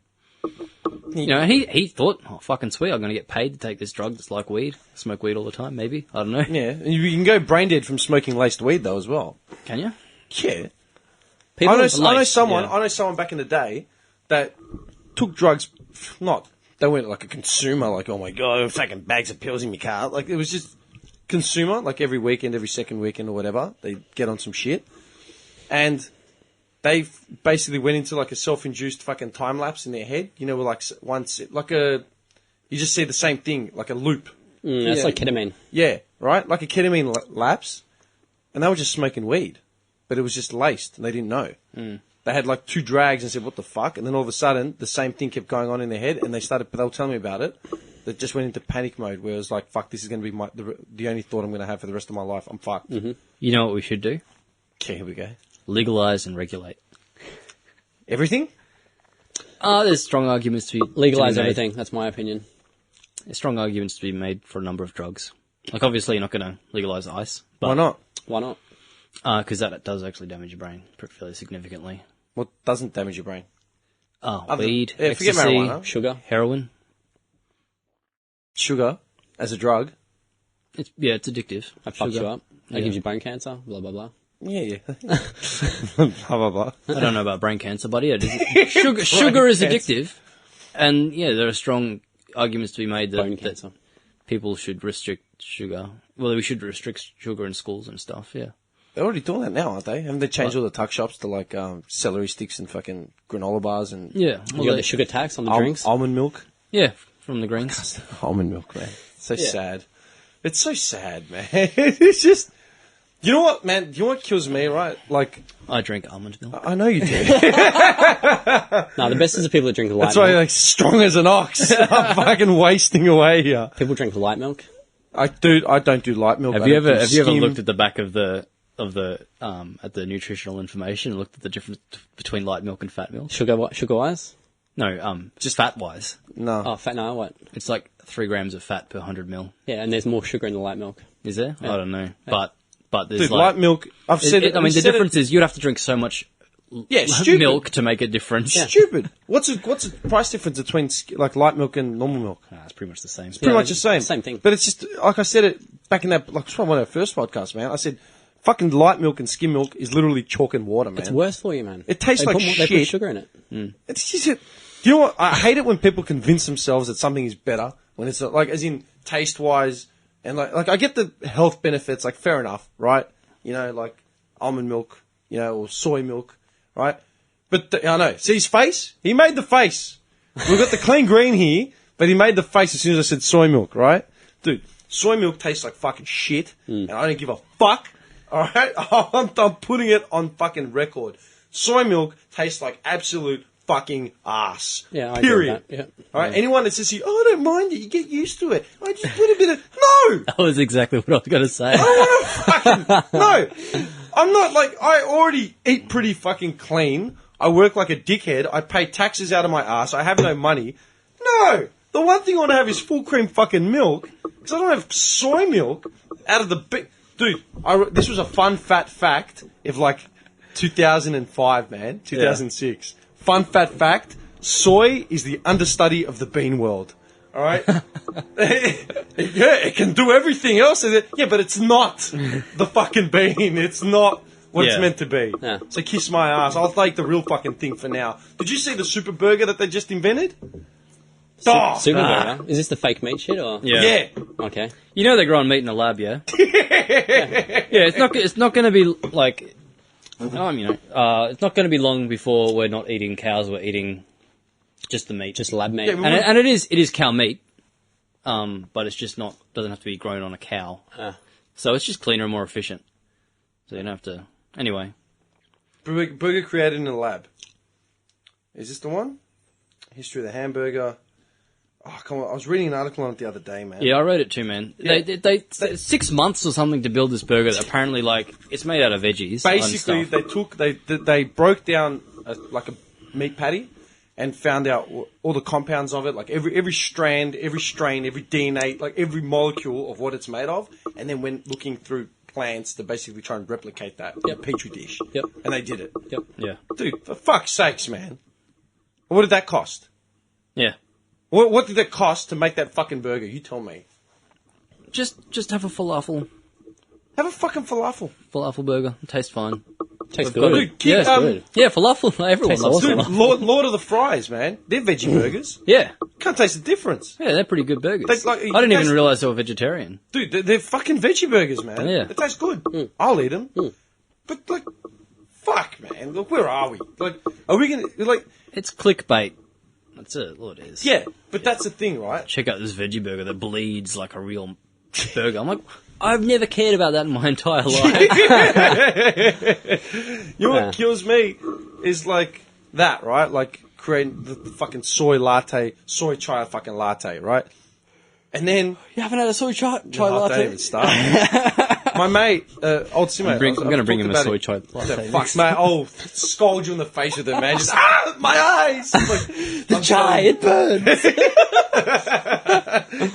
You know, he thought, oh, fucking sweet, I'm going to get paid to take this drug that's like weed. Smoke weed all the time, maybe. I don't know. Yeah, and you can go brain dead from smoking laced weed, though, as well. Can you? Yeah. People I know laced, someone. yeah. I know someone back in the day that took drugs. They weren't like a consumer. Like, oh my god, I'm taking bags of pills in my car. Like, it was just consumer, like every weekend, every second weekend or whatever, they get on some shit. And they basically went into like a self-induced fucking time lapse in their head. You know, like once, like you just see the same thing, like a loop. That's like ketamine. Yeah, right? Like a ketamine lapse. And they were just smoking weed. But it was just laced and they didn't know. They had like 2 drags and said, what the fuck? And then all of a sudden, the same thing kept going on in their head and they were telling me about it. They just went into panic mode where it was like, fuck, this is going to be the only thought I'm going to have for the rest of my life. I'm fucked. You know what we should do? Okay, here we go. Legalize and regulate. Everything? There's strong arguments to be Legalize to be made. everything. That's my opinion. There's strong arguments to be made for a number of drugs. Like, obviously, you're not going to legalize ice. But, Why not? Why not? Because that does actually damage your brain fairly significantly. What doesn't damage your brain? Weed, yeah, forget ecstasy, marijuana. Sugar. heroin. Sugar as a drug? It's addictive. That fucks Sugar. you up. That gives you bone cancer. Blah, blah, blah. Yeah. Blah, blah, blah. I don't know about brain cancer, but yeah, sugar is addictive. And yeah, there are strong arguments to be made Bone that cancer. people should restrict sugar. Well, we should restrict sugar in schools and stuff, yeah. They're already doing that now, aren't they? Haven't they changed all the tuck shops to like celery sticks and fucking granola bars and Yeah. You got the sugar tax on the drinks. almond milk? Yeah, from the greens. Almond milk, man. So sad. It's so sad, man. It's just... You know what, man? You know what kills me, right? Like... I drink almond milk. I know you do. No, the best is the people that drink light That's why milk. you're like strong as an ox. I'm fucking wasting away here. People drink light milk. I don't do light milk. Have you ever looked at the back of the at the nutritional information and looked at the difference between light milk and fat milk? Sugar-wise? No, just fat wise. No. Oh, fat, no, what? It's like 3 grams of fat per 100 mil. Yeah, and there's more sugar in the light milk. Is there? I don't know. But there's Dude, light milk... I've said it... I mean, the difference is you'd have to drink so much stupid. milk to make a difference. Stupid. What's the price difference between like light milk and normal milk? It's pretty much the same. Pretty much the same. Same thing. But it's just, like I said it back in that, like, it's one of our first podcasts, man. I said, fucking light milk and skim milk is literally chalk and water, man. It's worse for you, man. It tastes like They shit. put sugar in it. It's just, you know what? I hate it when people convince themselves that something is better when it's like, as in taste wise, and like I get the health benefits, like fair enough, right? You know, like almond milk, you know, or soy milk, right? But I know. See his face? He made the face. We've got the clean green here, but he made the face as soon as I said soy milk, right? Dude, soy milk tastes like fucking shit, and I don't give a fuck. All right, I'm putting it on fucking record. Soy milk tastes like absolute fucking ass. Yeah, I agree with period. that, yeah. All right, anyone that says, "Oh, I don't mind it," you get used to it. I just put a bit of no. That was exactly what I was going to say. No, I'm not like, I already eat pretty fucking clean. I work like a dickhead. I pay taxes out of my ass. I have no money. No, the one thing I want to have is full cream fucking milk because I don't have soy milk out of the big. Dude, this was a fun fat fact of like 2005, man, 2006. Fun fat fact: soy is the understudy of the bean world. All right, it can do everything else. Yeah, but it's not the fucking bean. It's not what it's meant to be. Yeah. So kiss my ass. I'll take the real fucking thing for now. Did you see the super burger that they just invented? Super burger. Is this the fake meat shit or? Yeah. Okay. You know they're growing meat in a lab, yeah? Yeah, it's not going to be like, it's not going to be long before we're not eating cows, we're eating just the meat. Just lab meat. Yeah, And it is cow meat, but it's just doesn't have to be grown on a cow. So it's just cleaner and more efficient. So you don't have to, anyway. Burger created in a lab. Is this the one? History of the hamburger. Oh, come on. I was reading an article on it the other day, man. Yeah, I read it too, man. Yeah. They 6 months or something to build this burger. That apparently, like, it's made out of veggies. Basically, and stuff. they broke down like a meat patty and found out all the compounds of it, like every strand, every strain, every DNA, like every molecule of what it's made of, and then went looking through plants to basically try and replicate that in a petri dish. Yep. And they did it. Yep. Yeah, Dude, for fuck's sakes, man. What did that cost? yeah. What did it cost to make that fucking burger? You tell me. Just have a falafel Have a fucking falafel. burger. It tastes fine. Tastes They've got- good. Dude, Yeah, it's good. Yeah, falafel. Everyone Tastes loves awesome. Dude, falafel. Lord of the Fries, man. They're veggie burgers. Yeah. Can't taste the difference. Yeah, they're pretty good burgers. They- like, I didn't even that's- realise they were vegetarian. Dude, they're fucking veggie burgers, man. Yeah. It tastes good. I'll eat them. But, like, fuck, man. Look, where are we? Like, are we going to, like, It's clickbait. That's it, all it is. yeah, but that's the thing, right? Check out this veggie burger that bleeds like a real burger. I'm like, I've never cared about that in my entire life. You know what kills me is, like, that, right? Like, creating the fucking soy chai fucking latte, right? And then... You haven't had a soy chai No, don't latte? even start. My mate, old Simo... I'm going to bring him a soy chai latte. Fuck, mate, I'll scold you in the face with it, man. Just, my eyes! Like, The chai, it burns.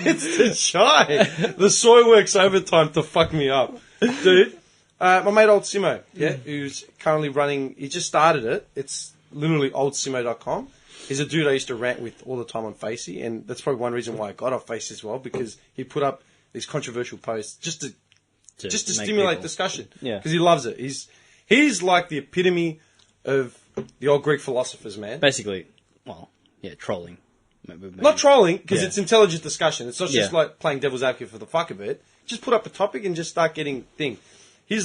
it's the chai. The soy works overtime to fuck me up. Dude, my mate Old Simo, who's currently running... He just started it. It's literally oldsimo.com. He's a dude I used to rant with all the time on Facey, and that's probably one reason why I got off Facey as well, because he put up these controversial posts just to to make stimulate people- discussion. Yeah. Because he loves it. He's like the epitome of the old Greek philosophers, man. Basically, well, yeah, trolling. Maybe. Not trolling, because Yeah. it's intelligent discussion. It's not just Yeah. like playing devil's advocate for the fuck of it. Just put up a topic and just start getting thing. He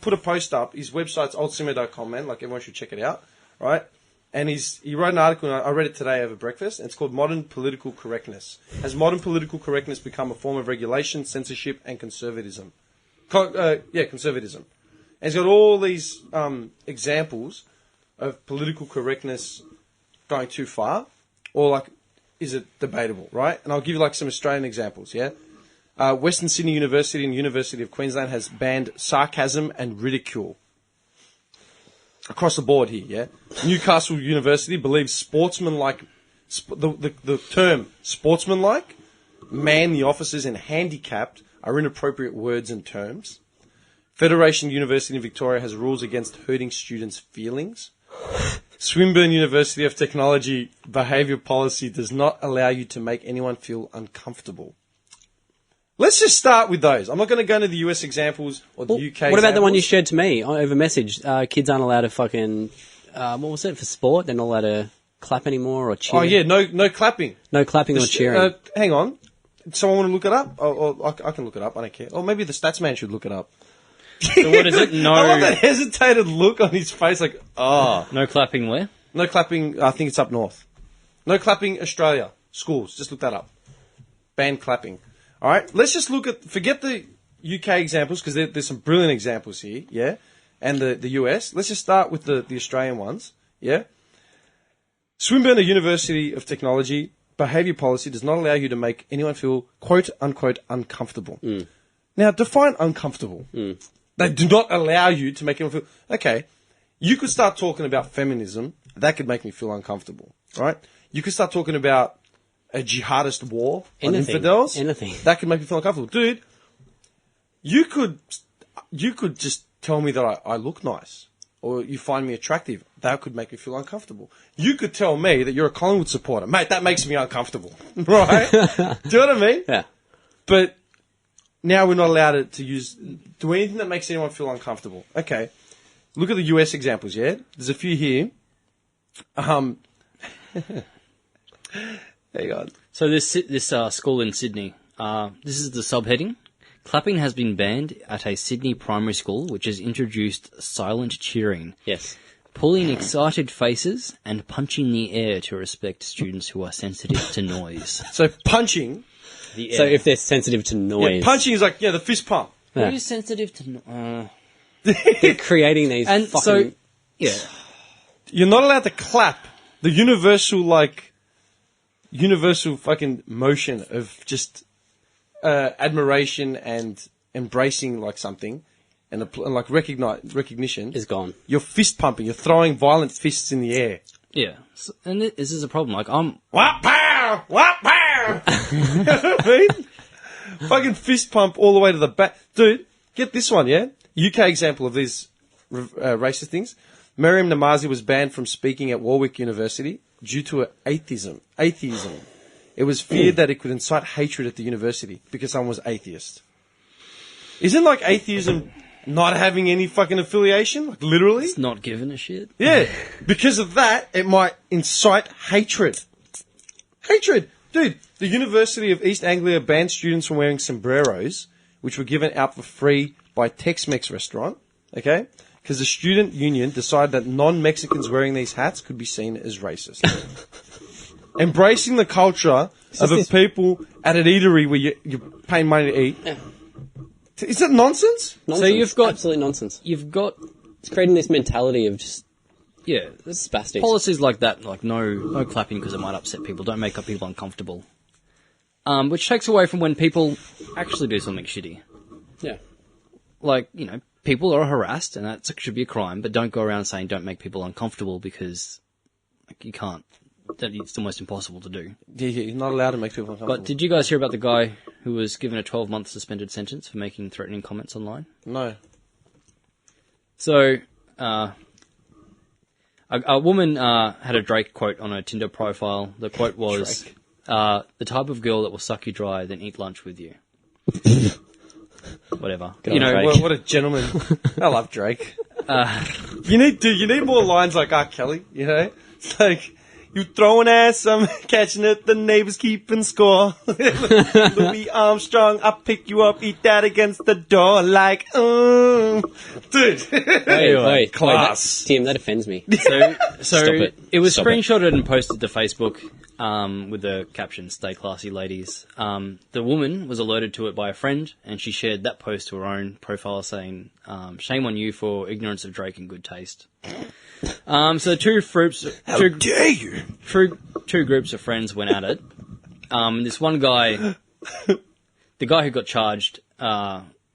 put a post up. His website's oldsimo.com, man. Like, everyone should check it out, right? And he wrote an article, and I read it today over breakfast, and it's called Modern Political Correctness. Has modern political correctness become a form of regulation, censorship, and conservatism? Conservatism. And he's got all these examples of political correctness going too far, or, like, is it debatable, right? And I'll give you, like, some Australian examples, yeah? Western Sydney University and University of Queensland has banned sarcasm and ridicule. Across the board here, yeah? Newcastle University believes sportsmanlike... the term sportsmanlike, man the officers, and handicapped are inappropriate words and terms. Federation University in Victoria has rules against hurting students' feelings. Swinburne University of Technology behaviour policy does not allow you to make anyone feel uncomfortable. Let's just start with those. I'm not going to go into the US examples or the UK What about the one you examples. shared to me over message? Kids aren't allowed to fucking... what was it? For sport? They're not allowed to clap anymore or cheer? Oh, yeah, no clapping. No clapping or cheering. Hang on. Someone want to look it up? Or I can look it up. I don't care. Or maybe the stats man should look it up. So what is it? No, I love that hesitated look on his face, like, no clapping where? no clapping. I think it's up north. No clapping, Australia. Schools. Just look that up. Ban clapping. All right. Let's just forget the UK examples, because there's some brilliant examples here, yeah? And the US. Let's just start with the Australian ones, yeah? Swinburne University of Technology behaviour policy does not allow you to make anyone feel, quote, unquote, uncomfortable. Now, define uncomfortable. They do not allow you to make anyone feel... Okay, you could start talking about feminism. That could make me feel uncomfortable, right? You could start talking about a jihadist war on Anything. infidels. Anything. That could make me feel uncomfortable. Dude, you could just tell me that I look nice, or you find me attractive. That could make me feel uncomfortable. You could tell me that you're a Collingwood supporter. Mate, that makes me uncomfortable, right? Do you know what I mean? Yeah. But now we're not allowed to do anything that makes anyone feel uncomfortable. Okay. Look at the US examples, yeah? There's a few here. Hang on. So this school in Sydney, this is the subheading. Clapping has been banned at a Sydney primary school, which has introduced silent cheering, Yes. pulling excited faces, and punching the air to respect students who are sensitive to noise. So punching. The air. So if they're sensitive to Yeah, noise, punching is like, the fist pump. Who is sensitive to they're creating these and fucking... so yeah, You're not allowed to clap. The universal fucking motion of just admiration and embracing like something and like recognition is gone. You're fist pumping. You're throwing violent fists in the air. yeah. So, and this is a problem. Like Whap pow! Whap pow! You know what I mean? Fucking fist pump all the way to the back. Dude, get this one, yeah? UK example of these racist things. Miriam Namazi was banned from speaking at Warwick University due to atheism. It was feared that it could incite hatred at the university because someone was atheist. Isn't like atheism not having any fucking affiliation, like literally. It's not giving a shit. Yeah, because of that, it might incite hatred. Hatred! Dude, the University of East Anglia banned students from wearing sombreros, which were given out for free by a Tex-Mex restaurant, okay? Because the student union decided that non-Mexicans wearing these hats could be seen as racist. Embracing the culture of a people at an eatery where you're paying money to eat. Yeah. Is that nonsense? Nonsense. So you've got- absolute nonsense. You've got, It's creating this mentality of just yeah, there's spastics. policies like that, like no clapping because it might upset people. Don't make people uncomfortable. Which takes away from when people actually do something shitty. Yeah. Like, people are harassed and that should be a crime, but don't go around saying don't make people uncomfortable because you can't. It's almost impossible to do. Yeah, you're not allowed to make people uncomfortable. But did you guys hear about the guy who was given a 12-month suspended sentence for making threatening comments online? No. So, a woman had a Drake quote on her Tinder profile. The quote was, the type of girl that will suck you dry, then eat lunch with you. Whatever. Good on Drake. What a gentleman. I love Drake. You need more lines like R. Kelly, It's like, you throwing ass, I'm catching it, the neighbors keeping score. Louis Armstrong, I'll pick you up, eat that against the door like, Dude. Wait, class. Tim, that offends me. So Stop it. it was Stop it. screenshotted and posted to Facebook with the caption, "Stay classy, ladies." The woman was alerted to it by a friend, and she shared that post to her own profile saying, "Shame on you for ignorance of Drake and good taste." So two groups, Dare you? two groups of friends went at it. This one guy, the guy who got charged,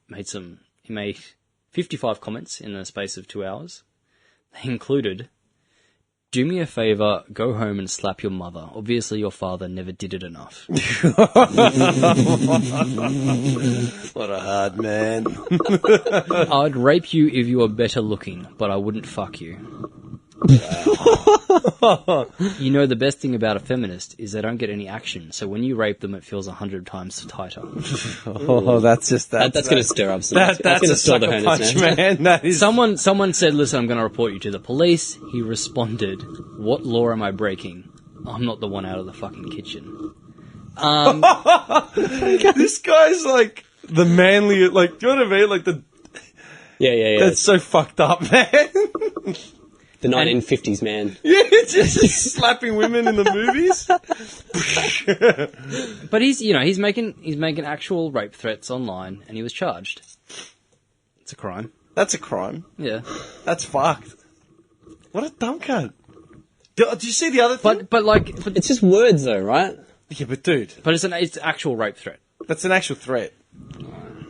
made 55 comments in the space of 2 hours. They included, "Do me a favour, go home and slap your mother. Obviously your father never did it enough." What a hard man. "I'd rape you if you were better looking, but I wouldn't fuck you." "You know the best thing about a feminist is they don't get any action, so when you rape them it feels 100 times tighter." Oh, that's going That's going to stir up some. That's going to a stir the sucker hornets, punch, man. That is... Someone said, "Listen, I'm going to report you to the police." He responded, "What law am I breaking? I'm not the one out of the fucking kitchen." This guy's like the manly, like, do you know what I mean? Like Yeah. that's so fucked up, man. The 1950s man. Yeah, just slapping women in the movies. But he's making actual rape threats online, and he was charged. It's a crime. That's a crime. Yeah. That's fucked. What a dumb cunt. Do you see the other thing? But It's just words, though, right? Yeah, but dude, it's an actual rape threat. that's an actual threat.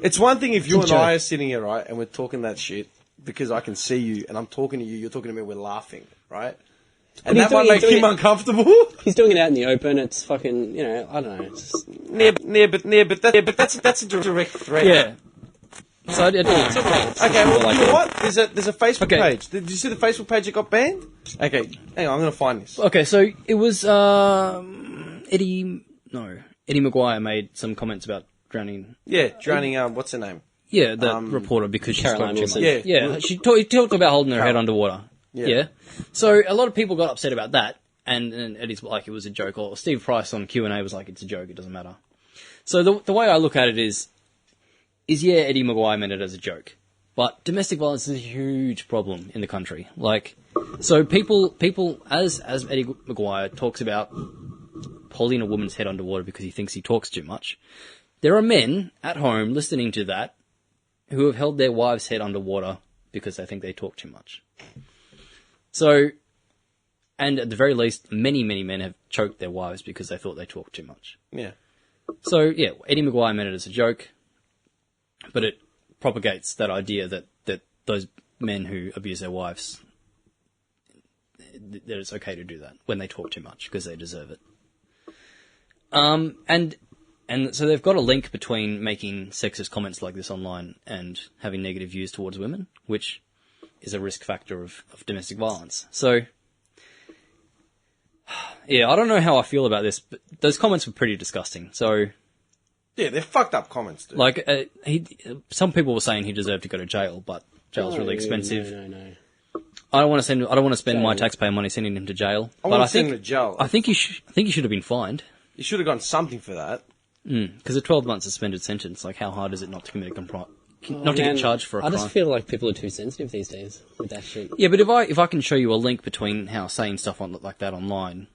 It's one thing if you and joke. I are sitting here, right, and we're talking that shit because I can see you and I'm talking to you, you're talking to me, we're laughing, right? And he's that might doing- make he's doing him it- uncomfortable. He's doing it out in the open. It's fucking, I don't know. It's just, But that's a direct threat. Yeah. So it's okay. Okay, well, like you know it. what? There's a Facebook Okay. page. Did you see the Facebook page that got banned? Okay, hang on, I'm going to find this. Okay, so it was Eddie Maguire made some comments about drowning. Yeah, drowning, what's her name? Yeah, the reporter because she Caroline spoke too Wilson. much. Yeah. Yeah, he talked about holding her head underwater. Yeah. So a lot of people got upset about that, and Eddie's like it was a joke. Or Steve Price on Q&A was like, it's a joke, it doesn't matter. So the way I look at it is yeah, Eddie Maguire meant it as a joke, but domestic violence is a huge problem in the country. Like, so people as Eddie Maguire talks about holding a woman's head underwater because he thinks he talks too much. There are men at home listening to that who have held their wives' head underwater because they think they talk too much. So, and at the very least, many men have choked their wives because they thought they talked too much. Yeah. So, yeah, Eddie Maguire meant it as a joke, but it propagates that idea that those men who abuse their wives, that it's okay to do that when they talk too much because they deserve it. And so they've got a link between making sexist comments like this online and having negative views towards women, which is a risk factor of domestic violence. So, yeah, I don't know how I feel about this, but those comments were pretty disgusting. So, Yeah, they're fucked up comments, dude. Like, some people were saying he deserved to go to jail, but jail's really expensive. No. I don't want to spend my taxpayer money sending him to jail. I want to send him to jail. I think he should have been fined. You should have gotten something for that. Because a 12-month suspended sentence, like, how hard is it not to commit not to get charged for a crime? I just feel like people are too sensitive these days with that shit. Yeah, but if I can show you a link between how saying stuff like that online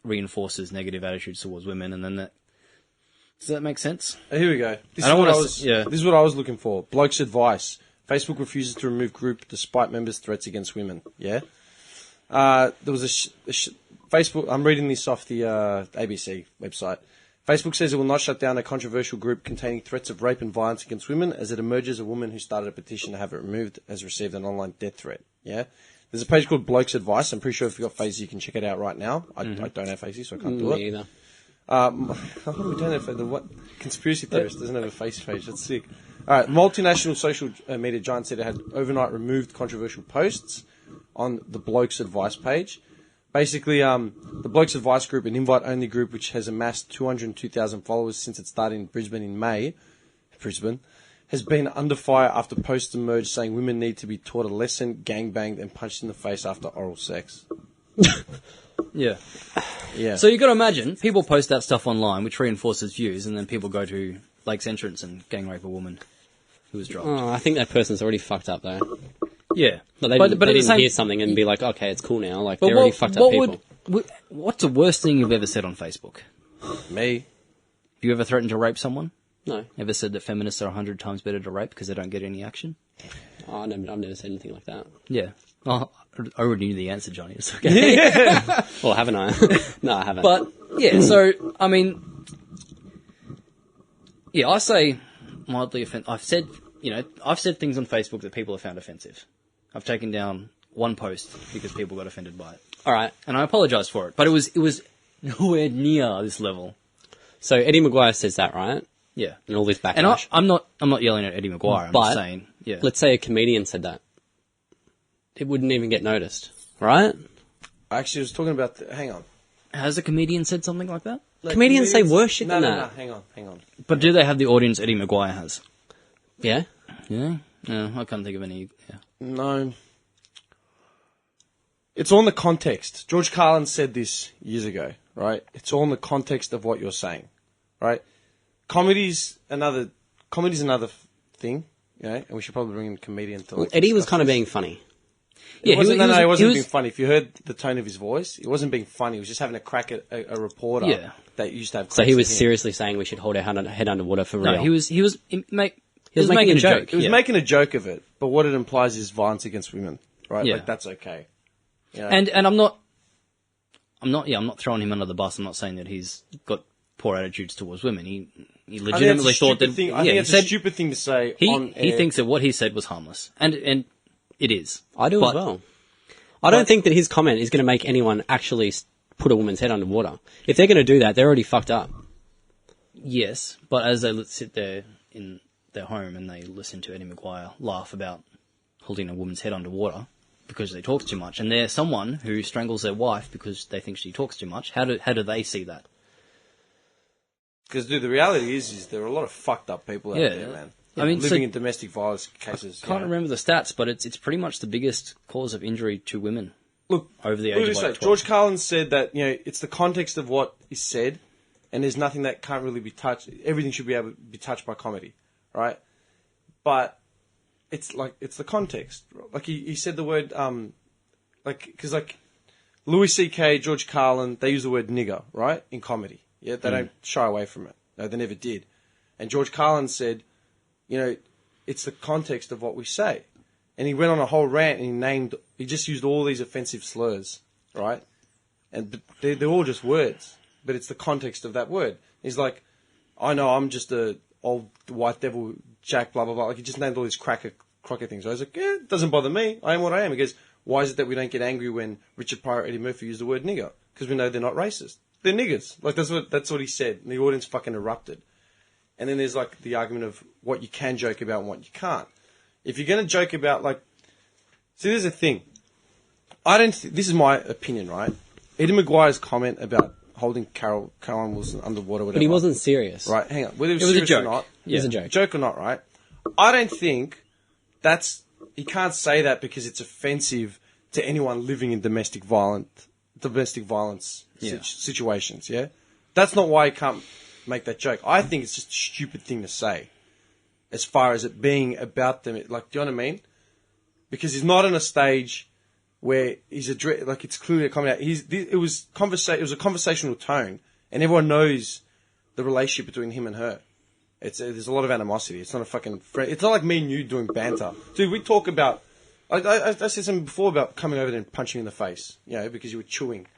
reinforces negative attitudes towards women, and then does that make sense? Here we go. This is what I was looking for. Bloke's advice. Facebook refuses to remove group despite members' threats against women. Yeah. There was Facebook. I'm reading this off the ABC website. Facebook says it will not shut down a controversial group containing threats of rape and violence against women, as it emerges a woman who started a petition to have it removed has received an online death threat. Yeah. There's a page called Bloke's Advice. I'm pretty sure if you've got Facey, you can check it out right now. I don't have Facey, so I can't do it. Me either. We don't have what conspiracy theorist doesn't have a face page. That's sick. All right, multinational social media giant said it had overnight removed controversial posts on the Bloke's Advice page. Basically, the Bloke's Advice group, an invite-only group which has amassed 202,000 followers since it started in Brisbane in May, has been under fire after posts emerged saying women need to be taught a lesson, gangbanged, and punched in the face after oral sex. Yeah. Yeah. So you got to imagine, people post that stuff online, which reinforces views, and then people go to Lake's entrance and gang rape a woman who was drugged. Oh, I think that person's already fucked up, though. Yeah. But they didn't hear something and be like, okay, it's cool now. Like, they're already fucked up people. What's the worst thing you've ever said on Facebook? Me? Have you ever threatened to rape someone? No. Ever said that feminists are 100 times better to rape because they don't get any action? Oh, I've never said anything like that. Yeah. Oh, I already knew the answer, Johnny. It's okay. Well, haven't I? No, I haven't. But, yeah, so, I mean, yeah, I say mildly offensive. I've said things on Facebook that people have found offensive. I've taken down one post because people got offended by it. All right. And I apologise for it. But it was nowhere near this level. So Eddie Maguire says that, right? Yeah. And all this backlash. And I'm not yelling at Eddie Maguire. I'm just saying, yeah. Let's say a comedian said that. It wouldn't even get noticed, right? I actually was talking about... hang on. Has a comedian said something like that? Comedians say worse shit than that. No, hang on. But do they have the audience Eddie Maguire has? Yeah? Yeah? No, I can't think of any. Yeah. No. It's all in the context. George Carlin said this years ago, right? It's all in the context of what you're saying, right? Comedy's another thing, and we should probably bring in a comedian to... Well, Eddie was kind of being funny. Yeah, he wasn't being funny. If you heard the tone of his voice, he wasn't being funny. He was just having a crack at a reporter that used to have... So he was seriously saying we should hold our head underwater for real? No, he was making a joke. He was making a joke of it, but what it implies is violence against women, right? Yeah. Like, that's okay. You know? And I'm not throwing him under the bus. I'm not saying that he's got poor attitudes towards women. He legitimately thought that... I think it's a stupid thing to say on air. He thinks that what he said was harmless. And it is. I do as well. I don't think that his comment is going to make anyone actually put a woman's head underwater. If they're going to do that, they're already fucked up. Yes, but as they sit there in their home and they listen to Eddie Maguire laugh about holding a woman's head underwater because they talk too much, and they're someone who strangles their wife because they think she talks too much, how do they see that? Because, dude, the reality is there are a lot of fucked up people out there, man. I mean, living in domestic violence cases. I can't remember the stats, but it's pretty much the biggest cause of injury to women. Look, over the age of 12. George Carlin said that it's the context of what is said, and there's nothing that can't really be touched. Everything should be able to be touched by comedy, right? But it's the context. Like he said the word because Louis C.K., George Carlin, they use the word nigger, right, in comedy. Yeah, they don't shy away from it. No, they never did. And George Carlin said, it's the context of what we say. And he went on a whole rant and he just used all these offensive slurs, right? And they're all just words, but it's the context of that word. He's like, I know I'm just a old white devil, Jack, blah, blah, blah. Like, he just named all these crocker things. I was like, yeah, it doesn't bother me. I am what I am. He goes, why is it that we don't get angry when Richard Pryor, Eddie Murphy use the word nigger? Because we know they're not racist. They're niggers. Like, that's what he said. And the audience fucking erupted. And then there's, like, the argument of what you can joke about and what you can't. If you're going to joke about, like... See, there's a thing. This is my opinion, right? Eddie Maguire's comment about holding Caroline Wilson underwater, whatever. But he wasn't serious. Right, hang on. Whether it was was a serious joke. or not. It was a joke. Joke or not, right? I don't think you can't say that because it's offensive to anyone living in domestic violence situations, yeah? That's not why you can't make that joke. I think it's just a stupid thing to say as far as it being about them. Like, do you know what I mean? Because he's not on a stage where he's it's clearly coming out. It was a conversational tone, and everyone knows the relationship between him and her. There's a lot of animosity. It's not a fucking friend. It's not like me and you doing banter. Dude, we talk about... I said something before about coming over there and punching you in the face, because you were chewing.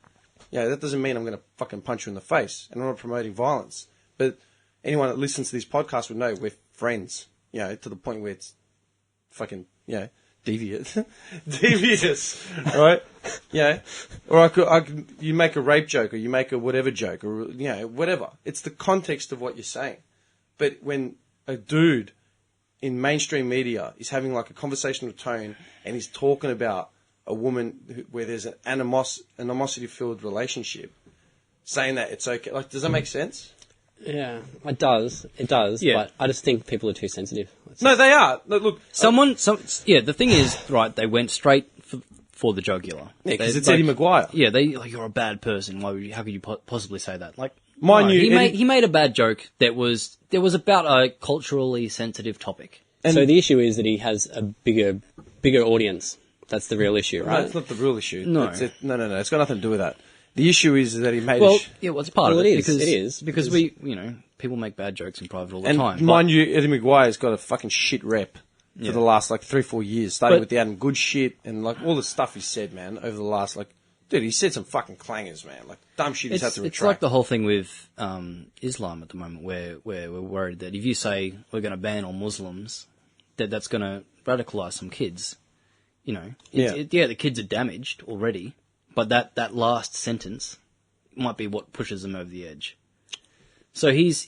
That doesn't mean I'm going to fucking punch you in the face, and I'm not promoting violence. But anyone that listens to this podcast would know we're friends, to the point where it's fucking, devious, right? Or you make a rape joke, or you make a whatever joke, or, whatever. It's the context of what you're saying. But when a dude in mainstream media is having like a conversational tone and he's talking about a woman where there's an animosity-filled relationship, saying that it's okay, like, does that make sense? Yeah, it does. It does. Yeah. But I just think people are too sensitive. No, they are. No, look, the thing is, right, they went straight for the jugular. Yeah, because it's Eddie Maguire. Yeah, you're a bad person. How could you possibly say that? Like, Mind you, he made a bad joke that was about a culturally sensitive topic. And so the issue is that he has a bigger audience. That's the real issue, right? No, it's not the real issue. No. No. It's got nothing to do with that. The issue is that he made it's part of it. It is. Because people make bad jokes in private all the and time. Mind you, Eddie Maguire's got a fucking shit rep for the last, 3-4 years, starting with the Adam Good shit and, all the stuff he said, man, over the last, dude, he said some fucking clangers, man. Dumb shit he's had to retract. It's like the whole thing with Islam at the moment, where we're worried that if you say we're going to ban all Muslims, that's going to radicalise some kids. The kids are damaged already, but that last sentence might be what pushes them over the edge. So he's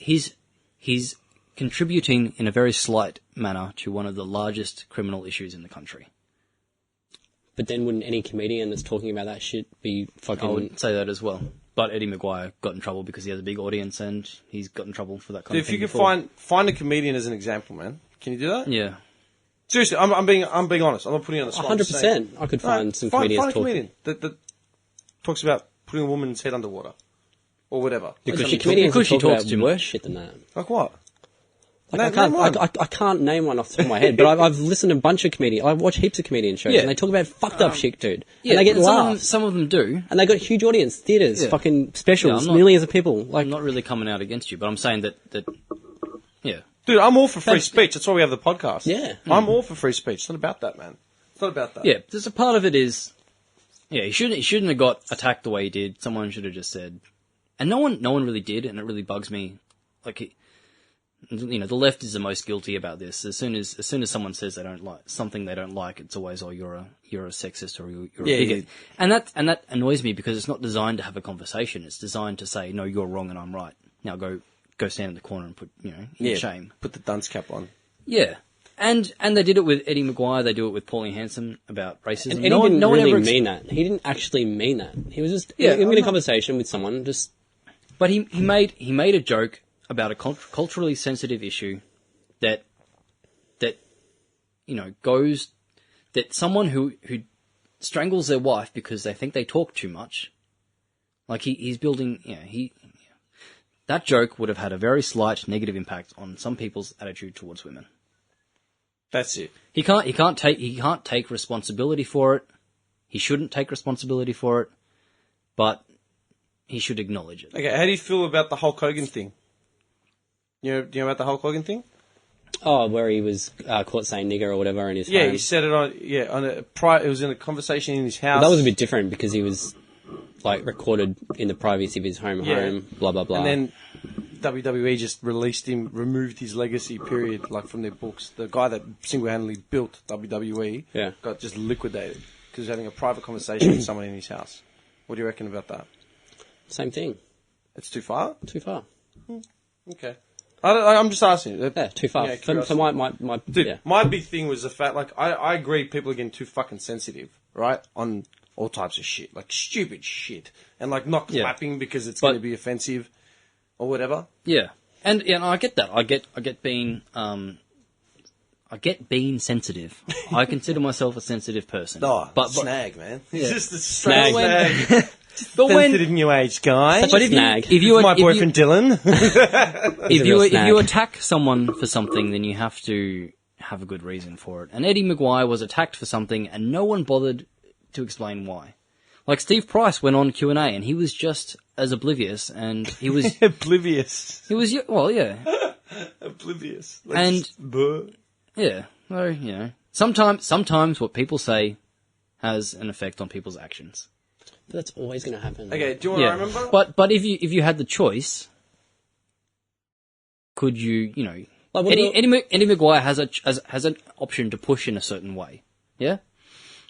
contributing in a very slight manner to one of the largest criminal issues in the country. But then wouldn't any comedian that's talking about that shit be fucking... I would say that as well. But Eddie Maguire got in trouble because he has a big audience and he's got in trouble for that kind of thing. If you could find a comedian as an example, man, can you do that? Yeah. Seriously, I'm being honest. I'm not putting you on the spot. 100%. I could find some comedians find a comedian that talks about putting a woman's head underwater or whatever. Because comedians talk about worse shit than that. Like what? I can't name one off the top of my head, but I've listened to a bunch of comedians. I watch heaps of comedian shows, and they talk about fucked up shit, dude. And they get laughs. Some of them do. And they got huge audience, theatres, fucking specials, millions of people. I'm not really coming out against you, but I'm saying that yeah. Dude, I'm all for free speech. That's why we have the podcast. Yeah. I'm all for free speech. It's not about that, man. It's not about that. Yeah, there's a part of it is, he shouldn't have got attacked the way he did. Someone should have just said, and no one really did, and it really bugs me. The left is the most guilty about this. As soon as someone says they don't like something, they don't like, it's always, you're a sexist or you're a bigot. Yeah. And that annoys me because it's not designed to have a conversation. It's designed to say, no, you're wrong and I'm right. Now go stand in the corner and put in shame. Put the dunce cap on. Yeah. And they did it with Eddie Maguire. They do it with Pauline Hanson about racism. And Eddie didn't really mean that. He didn't actually mean that. He was just having a conversation with someone. But he made a joke about a culturally sensitive issue that goes that someone who strangles their wife because they think they talk too much. Like he's building. That joke would have had a very slight negative impact on some people's attitude towards women. That's it. He can't take responsibility for it. He shouldn't take responsibility for it, but he should acknowledge it. Okay, how do you feel about the Hulk Hogan thing? Do you know about the Hulk Hogan thing? Oh, where he was caught saying nigger or whatever in his home. Yeah, he said it it was in a conversation in his house. Well, that was a bit different because he was recorded in the privacy of his home, blah blah blah. And then WWE just removed his legacy period, from their books. The guy that single-handedly built WWE got just liquidated because he was having a private conversation with someone in his house. What do you reckon about that? Same thing. It's too far? Too far. Okay. I'm just asking. Yeah, too far. For my big thing was the fact, I agree people are getting too fucking sensitive, right, on all types of shit, like stupid shit, and like not clapping because it's going to be offensive or whatever. Yeah, and I get that. I get being sensitive. I consider myself a sensitive person. Oh, but snag, man. Yeah. It's just a straight Snag. snag. But Sensitive new age guy. Such a snag. if you My boyfriend Dylan. if real you snag. attack someone for something, then you have to have a good reason for it. And Eddie Maguire was attacked for something, and no one bothered to explain why. Like Steve Price went on Q&A, and he was just as oblivious, and he was Oblivious. he was well, yeah, Oblivious. And- yeah. So sometimes what people say has an effect on people's actions. But that's always going to happen. Okay, do you want to remember? But if you had the choice, could you Like, what Eddie Maguire has an option to push in a certain way, yeah,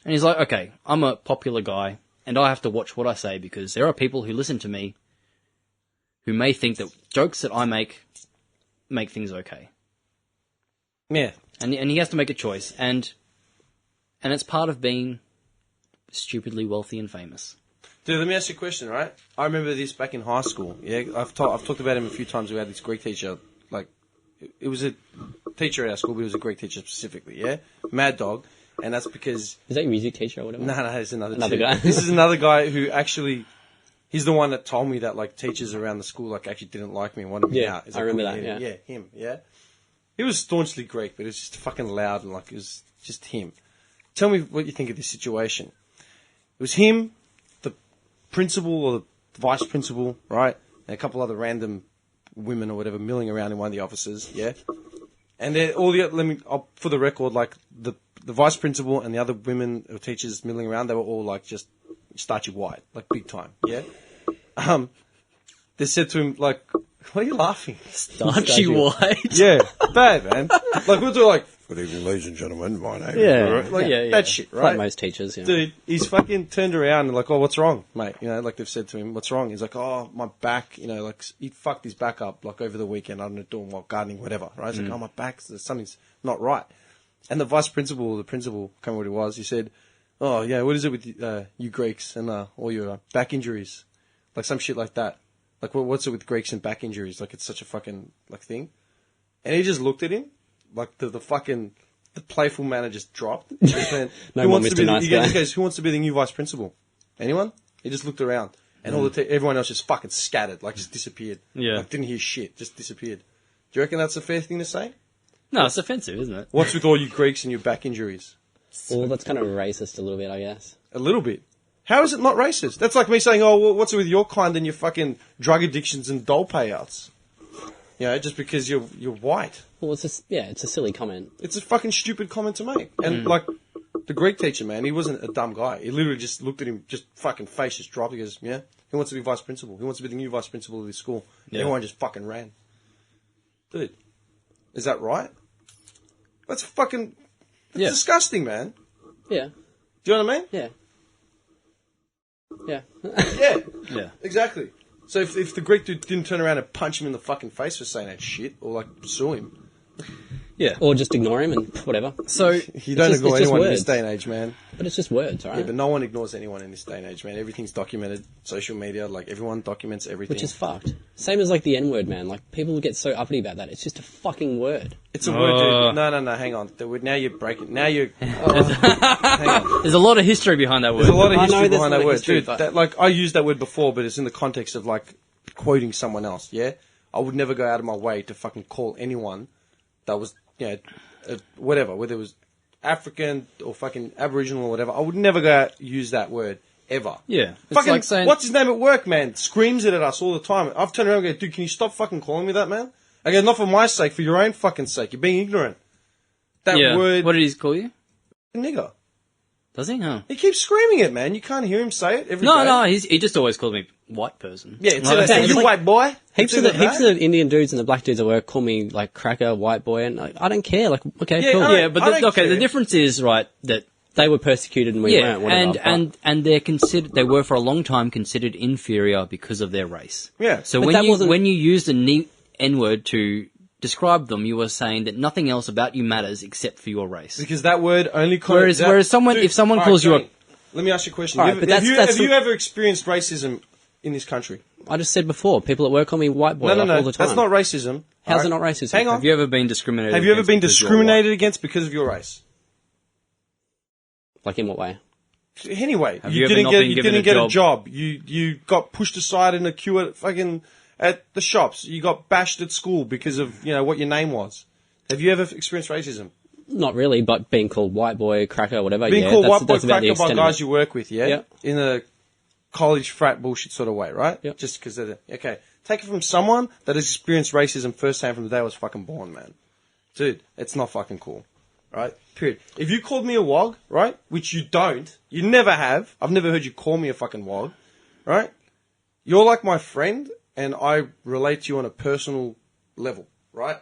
and he's like, okay, I'm a popular guy, and I have to watch what I say because there are people who listen to me who may think that jokes that I make things okay, Yeah. and he has to make a choice, and it's part of being stupidly wealthy and famous. Dude, let me ask you a question, right? I remember this back in high school. Yeah, I've talked about him a few times. We had this Greek teacher. Like, it was a teacher at our school, but it was a Greek teacher specifically. Yeah, mad dog, and that's because Is that your music teacher or whatever? no, it's another guy. This is another guy who actually, he's the one that told me that like teachers around the school like actually didn't like me and wanted me Yeah, out. He's I like, remember "Quit that, it." Yeah, him. Yeah, he was staunchly Greek, but it was just fucking loud and like it was just him. Tell me what you think of this situation. It was him, the principal or the vice principal, right, and a couple other random women or whatever milling around in one of the offices, yeah. And then all the for the record, like the vice principal and the other women or teachers milling around, they were all like just starchy white, like big time, yeah. They said to him like, "Why are you laughing?" Starchy white. Yeah, bad man. Like we're doing like, "Good evening, ladies and gentlemen, my name." Yeah. like, Yeah. that shit, Like right? most teachers, yeah. Dude, he's fucking turned around and like, "Oh, what's wrong, mate?" You know, like they've said to him, "What's wrong?" He's like, "Oh, my back." You know, like he fucked his back up like over the weekend. I don't know, doing what, gardening, whatever. Right? He's like, "Oh, my back, something's not right." And the vice principal, or the principal, I can't remember what it was. He said, "Oh, yeah, what is it with you Greeks and all your back injuries, like some shit like that? Like, what's it with Greeks and back injuries? Like, it's such a fucking like thing." And he just looked at him, like the playful manner just dropped. He just went, No "Who more wants to Mr. be?" Nice He Guy. goes, "Who wants to be the new vice principal? Anyone?" He just looked around, and everyone else just fucking scattered, like just disappeared. Yeah. Like didn't hear shit, just disappeared. Do you reckon that's a fair thing to say? No, it's offensive, isn't it? What's with all you Greeks and your back injuries? Well, that's kind of racist a little bit, I guess. A little bit. How is it not racist? That's like me saying, "Oh, well, what's it with your kind and your fucking drug addictions and dole payouts?" You know, just because you're white. Well, it's a silly comment. It's a fucking stupid comment to make. And like the Greek teacher, man, he wasn't a dumb guy. He literally just looked at him, just fucking face just dropped. He goes, "Yeah, who wants to be vice principal? Who wants to be the new vice principal of this school?" Yeah. Everyone just fucking ran. Dude, is that right? That's fucking disgusting, man. Yeah. Do you know what I mean? Yeah. Yeah. Yeah, Yeah. exactly. So if the Greek dude didn't turn around and punch him in the fucking face for saying that shit, or like sue him, Yeah. Or just ignore him and whatever. So you don't just- ignore it's just anyone in this words. day and age, man. But it's just words, alright? Yeah, but no one ignores anyone in this day and age, man. Everything's documented. Social media, like everyone documents everything. Which is fucked. Same as like the N-word, man. Like people get so uppity about that. It's just a fucking word. It's a word, dude. No, hang on. Now you're breaking. Now you're. hang on. there's a lot of history behind that word. There's a lot of I know history there's behind a lot that of word, history, dude. but- That, like I used that word before, but it's in the context of like quoting someone else. Yeah, I would never go out of my way to fucking call anyone that was, you know, whatever, whether it was African or fucking Aboriginal or whatever. I would never go out use that word ever. Yeah. It's Fucking, like saying, what's his name at work, man? Screams it at us all the time. I've turned around and go, "Dude, can you stop fucking calling me that, man?" I go, "Not for my sake, for your own fucking sake. You're being ignorant." That yeah. word, What did he call you? nigger. Does he? Huh? He keeps screaming it, man. You can't hear him say it every No, day. no, he just always called me white person. Yeah, it's Like, either say, it's "You like- white boy." Heaps It's of the either that. Indian dudes and the black dudes at work call me like cracker, white boy, and like, I don't care. Like, okay, Yeah, cool. I don't- Yeah, but I don't okay, the care. difference is right that They were persecuted and we weren't. Whatever, and they were for a long time considered inferior because of their race. Yeah. So But when that you wasn't- when you use the N-word to describe them, you were saying that nothing else about you matters except for your race. Because that word only. Whereas someone, Dude, if someone alright, calls you a Johnny, Let me ask you a question. All right, Have you ever experienced racism in this country? I just said before, people at work call me white boy all the time. That's not racism. How's it not racism? Hang on. Have you ever been discriminated? Have you ever been discriminated against because of your race? Like in what way? Anyway, you didn't get a job. You got pushed aside in a queue at the shops. You got bashed at school because of what your name was. Have you ever experienced racism? Not really, but being called white boy, cracker, whatever. Being called white boy, cracker by guys you you work with, yeah? Yep. In a college frat bullshit sort of way, right? Yep. Just because okay. Take it from someone that has experienced racism firsthand from the day I was fucking born, man. Dude, it's not fucking cool. Right? Period. If you called me a wog, right? Which you don't. You never have. I've never heard you call me a fucking wog. Right? You're like my friend, and I relate to you on a personal level. Right?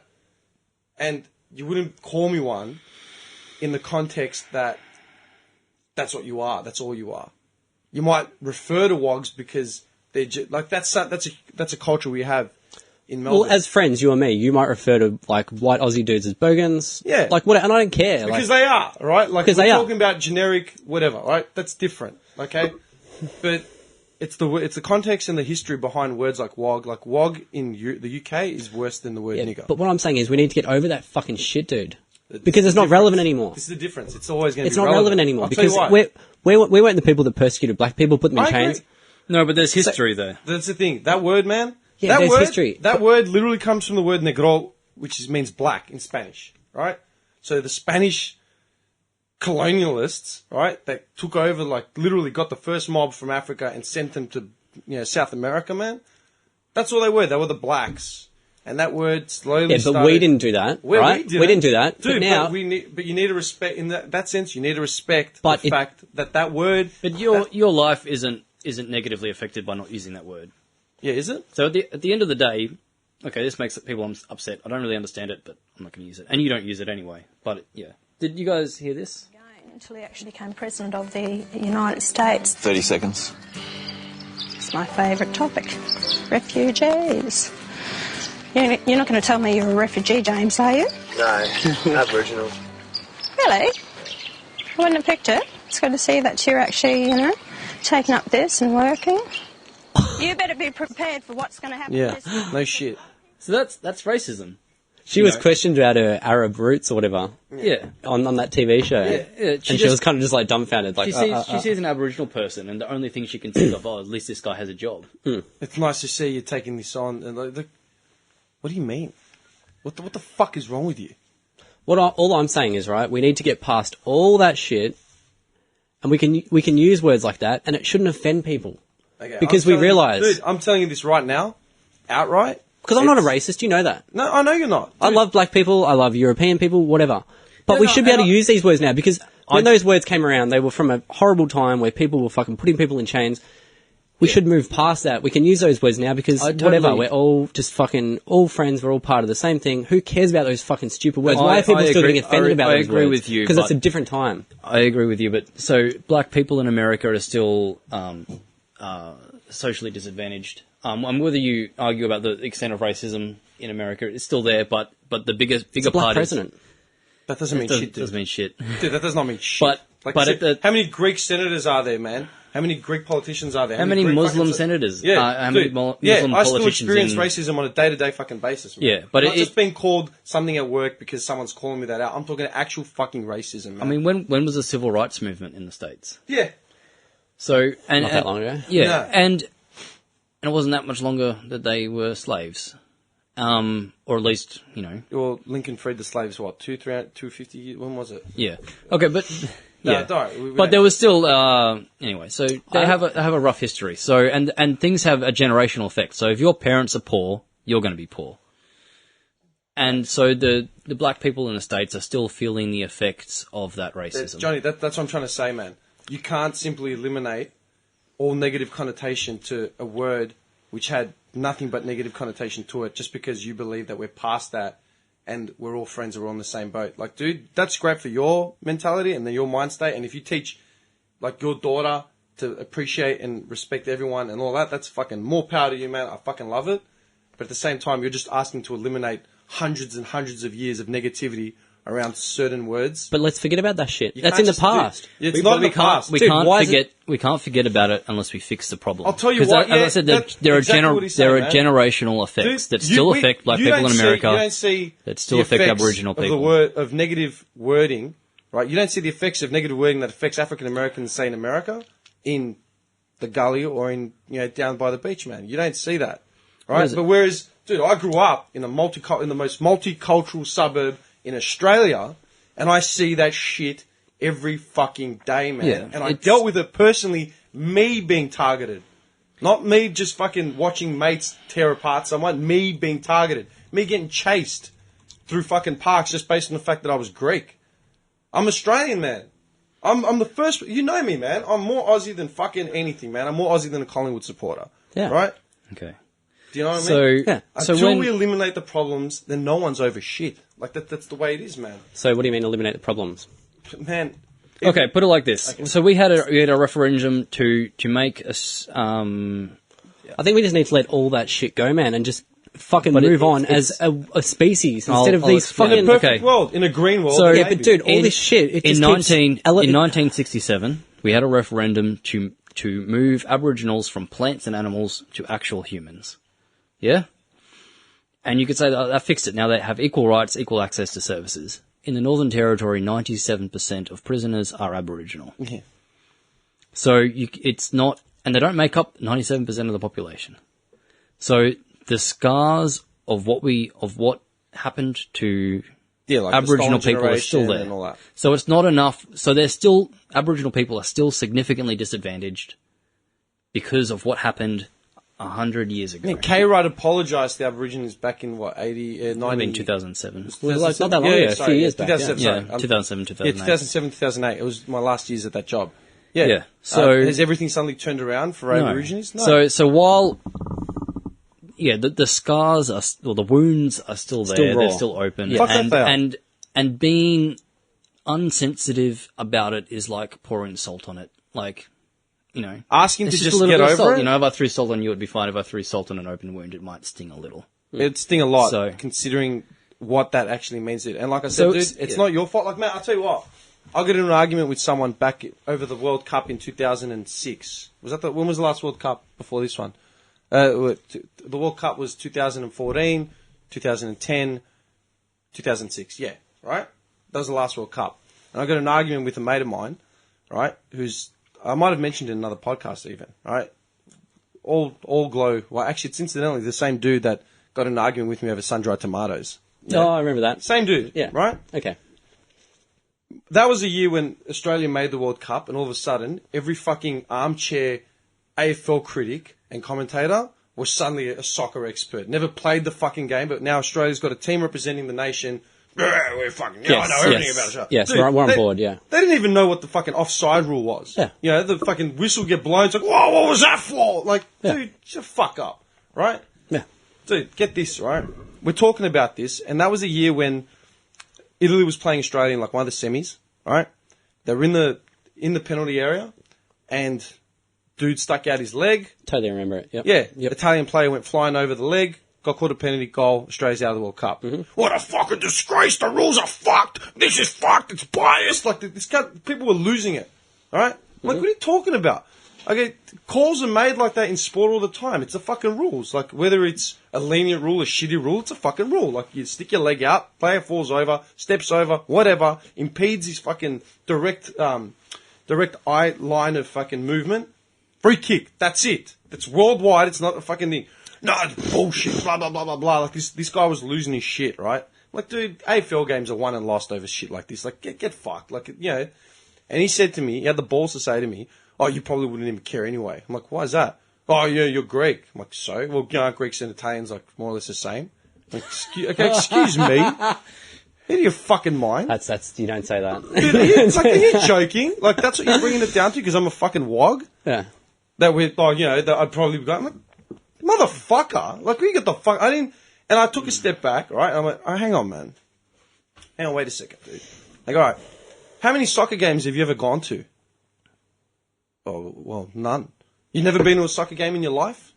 And you wouldn't call me one in the context that that's what you are. That's all you are. You might refer to wogs because they're that's a culture we have in Melbourne. Well, as friends, you and me, you might refer to like white Aussie dudes as bogans. Yeah. Like what? And I don't care. Because they are, right? Like because we're they are talking about generic whatever, right? That's different, okay? But it's the context and the history behind words like wog. Like wog in the UK is worse than the word nigger. But what I'm saying is we need to get over that fucking shit, dude. Because it's not relevant anymore. This is the difference. It's always going to be relevant. It's not relevant anymore. I'll because tell you why. we weren't the people that persecuted black people, put them in I chains. agree. No, but there's history there. That's the thing. That word, man. Yeah, there's history. That word literally comes from the word negro, which means black in Spanish, right? So the Spanish colonialists, right, that took over, like literally got the first mob from Africa and sent them to South America, man. That's all they were. They were the blacks. And that word slowly started... but we didn't do that, right? We didn't do that. Dude, but now... but you need to respect... In that sense, you need to respect the fact that word... But your life isn't negatively affected by not using that word. Yeah, is it? So at the end of the day... Okay, this makes people upset. I don't really understand it, but I'm not going to use it. And you don't use it anyway. But, yeah. Did you guys hear this? Until he actually became President of the United States. 30 seconds. It's my favourite topic. Refugees. You're not going to tell me you're a refugee, James, are you? No, Aboriginal. Really? I wouldn't have picked it. It's good to see that you're actually, taking up this and working. You better be prepared for what's going to happen. Yeah, no shit. So that's racism. She was questioned about her Arab roots or whatever. Yeah. On that TV show. Yeah. She was kind of just like dumbfounded. Like, she sees an Aboriginal person, and the only thing she can think of, at least this guy has a job. It's nice to see you taking this on. And what do you mean? What the fuck is wrong with you? All I'm saying is, right, we need to get past all that shit, and we can use words like that, and it shouldn't offend people. Okay, because we realise... Dude, I'm telling you this right now, outright. Because I'm not a racist, you know that. No, I know you're not. Dude. I love black people, I love European people, whatever. But we should be able to use these words now, because when those words came around, they were from a horrible time where people were fucking putting people in chains. We should move past that. We can use those words now because whatever, we're all just fucking all friends. We're all part of the same thing. Who cares about those fucking stupid words? Why are people still getting offended about those words? I agree with you. Because it's a different time. I agree with you, but so black people in America are still socially disadvantaged. Whether you argue about the extent of racism in America, it's still there, but the bigger part president. That doesn't mean shit, dude. Doesn't mean shit. Dude, that does not mean shit. But how many Greek senators are there, man? How many Greek politicians are there? How many Muslim senators? Yeah, how many Muslim I politicians still experience racism on a day-to-day fucking basis, man. Yeah, but not just being called something at work because someone's calling me that out. I'm talking actual fucking racism, man. I mean, when was the civil rights movement in the States? Yeah. So not that long ago. Yeah, no. and it wasn't that much longer that they were slaves, or at least Well, Lincoln freed the slaves. What 250 years? When was it? Yeah. Okay, but. Yeah, but there was still anyway. So they have a rough history. So and things have a generational effect. So if your parents are poor, you're going to be poor. And so the black people in the States are still feeling the effects of that racism. Johnny, that's what I'm trying to say, man. You can't simply eliminate all negative connotation to a word which had nothing but negative connotation to it just because you believe that we're past that. And we're all friends, we're all on the same boat. Like, dude, that's great for your mentality and then your mind state. And if you teach, like, your daughter to appreciate and respect everyone and all that, that's fucking more power to you, man. I fucking love it. But at the same time, you're just asking to eliminate hundreds and hundreds of years of negativity around certain words. But let's forget about that shit. You That's can't in the just do- past. It's not in the past. We Dude, can't why is forget. We can't forget about it unless we fix the problem. I'll tell you 'Cause what, as I said, that's there are exactly what he's saying, man. generational effects that still affect black people in America. You don't see that still the affect effects Aboriginal of the people. of negative wording, right? You don't see the effects of negative wording that affects African Americans, say in America, in the gully or in down by the beach, man. You don't see that, right? But whereas, dude, I grew up in the most multicultural suburb in Australia, and I see that shit every fucking day, man. Yeah, and I dealt with it personally, me being targeted. Not me just fucking watching mates tear apart someone, me being targeted. Me getting chased through fucking parks just based on the fact that I was Greek. I'm Australian, man. I'm the first... You know me, man. I'm more Aussie than fucking anything, man. I'm more Aussie than a Collingwood supporter. Yeah. Right? Okay. Do you know what I So, mean? Yeah. Until we eliminate the problems, then no one's over shit. Like, that's the way it is, man. So what do you mean eliminate the problems? Man... Okay, put it like this. Okay. So we had a referendum to make us. I think we just need to let all that shit go, man, and just fucking move on as a species instead of these explain. fucking... In a perfect world, in a green world... So, yeah, but dude, all this shit... It in just keeps 1967, we had a referendum to move Aboriginals from plants and animals to actual humans. Yeah? And you could say that fixed it. Now they have equal rights, equal access to services. In the Northern Territory, 97% of prisoners are Aboriginal. Yeah. So it's not... And they don't make up 97% of the population. So the scars of what happened to like Aboriginal people are still there. And all that. So it's not enough. So Aboriginal people are still significantly disadvantaged because of what happened 100 years ago. I mean, K-Wright apologised to the Aborigines back in, 90... in 2007. Well, like, not that long ago, a few years back. 2007, Yeah, sorry. 2007, 2008. 2007, 2008. It was my last years at that job. Yeah. Yeah. So has everything suddenly turned around for Aborigines? No. So while the scars are the wounds are still there, Still raw. they're still open, Yeah. Fuck that they are. and being unsensitive about it is like pouring salt on it. Like, Ask him to it's just a little get bit of over salt. it. If I threw salt on you, it'd be fine. If I threw salt on an open wound, it might sting a little. It'd sting a lot, So- considering what that actually means. And like I said, So dude, it's- it's not your fault. Like, man, I'll tell you what. I got in an argument with someone back over the World Cup in 2006. When was the last World Cup before this one? The World Cup was 2014, 2010, 2006. Yeah, right? That was the last World Cup. And I got in an argument with a mate of mine, right, I might have mentioned in another podcast even, right? All glow. Well, actually, it's incidentally the same dude that got in an argument with me over sun-dried tomatoes. Yeah. Oh, I remember that. Same dude, Yeah. right? Okay. That was a year when Australia made the World Cup, and all of a sudden, every fucking armchair AFL critic and commentator was suddenly a soccer expert. Never played the fucking game, but now Australia's got a team representing the nation. We're fucking... I know everything about Australia. Yes, Dude, we're on board, yeah. They didn't even know what the fucking offside rule was. Yeah. The fucking whistle get blown. It's like, whoa, what was that for? Like, Yeah. dude, shut the fuck up, right? Yeah. Dude, get this, right? We're talking about this, and that was a year when Italy was playing Australia in like one of the semis, right? They were in the penalty area, and dude stuck out his leg. Totally remember it. Yep. Yeah, Yep. Italian player went flying over the leg, got caught a penalty goal, Australia's out of the World Cup. Mm-hmm. What a fucking disgrace, the rules are fucked, this is fucked, it's biased, like this guy, people were losing it, alright? Like, what are you talking about? Okay, calls are made like that in sport all the time, it's the fucking rules, like whether it's a lenient rule, a shitty rule, it's a fucking rule, like you stick your leg out, player falls over, steps over, whatever, impedes his fucking direct eye line of fucking movement, free kick, that's it. It's worldwide, it's not a fucking thing. No, it's bullshit, blah, blah, blah, blah, blah. Like, this guy was losing his shit, right? Like, dude, AFL games are won and lost over shit like this. Like, get fucked. Like, And he said to me, he had the balls to say to me, oh, you probably wouldn't even care anyway. I'm like, why is that? Oh, yeah, you're Greek. I'm like, so? Well, Greeks and Italians, like, more or less the same. I'm like, excuse me? Out of your fucking mind? That's you don't say that. Dude, are you joking? Like, that's what you're bringing it down to because I'm a fucking wog? Yeah. That we're, that I'd probably be going, like, motherfucker. Like, we get the fuck, and I took a step back, right? I'm like, oh, hang on, man. Hang on, wait a second, dude. Like, alright, how many soccer games have you ever gone to? Oh, well, none. You've never been to a soccer game in your life?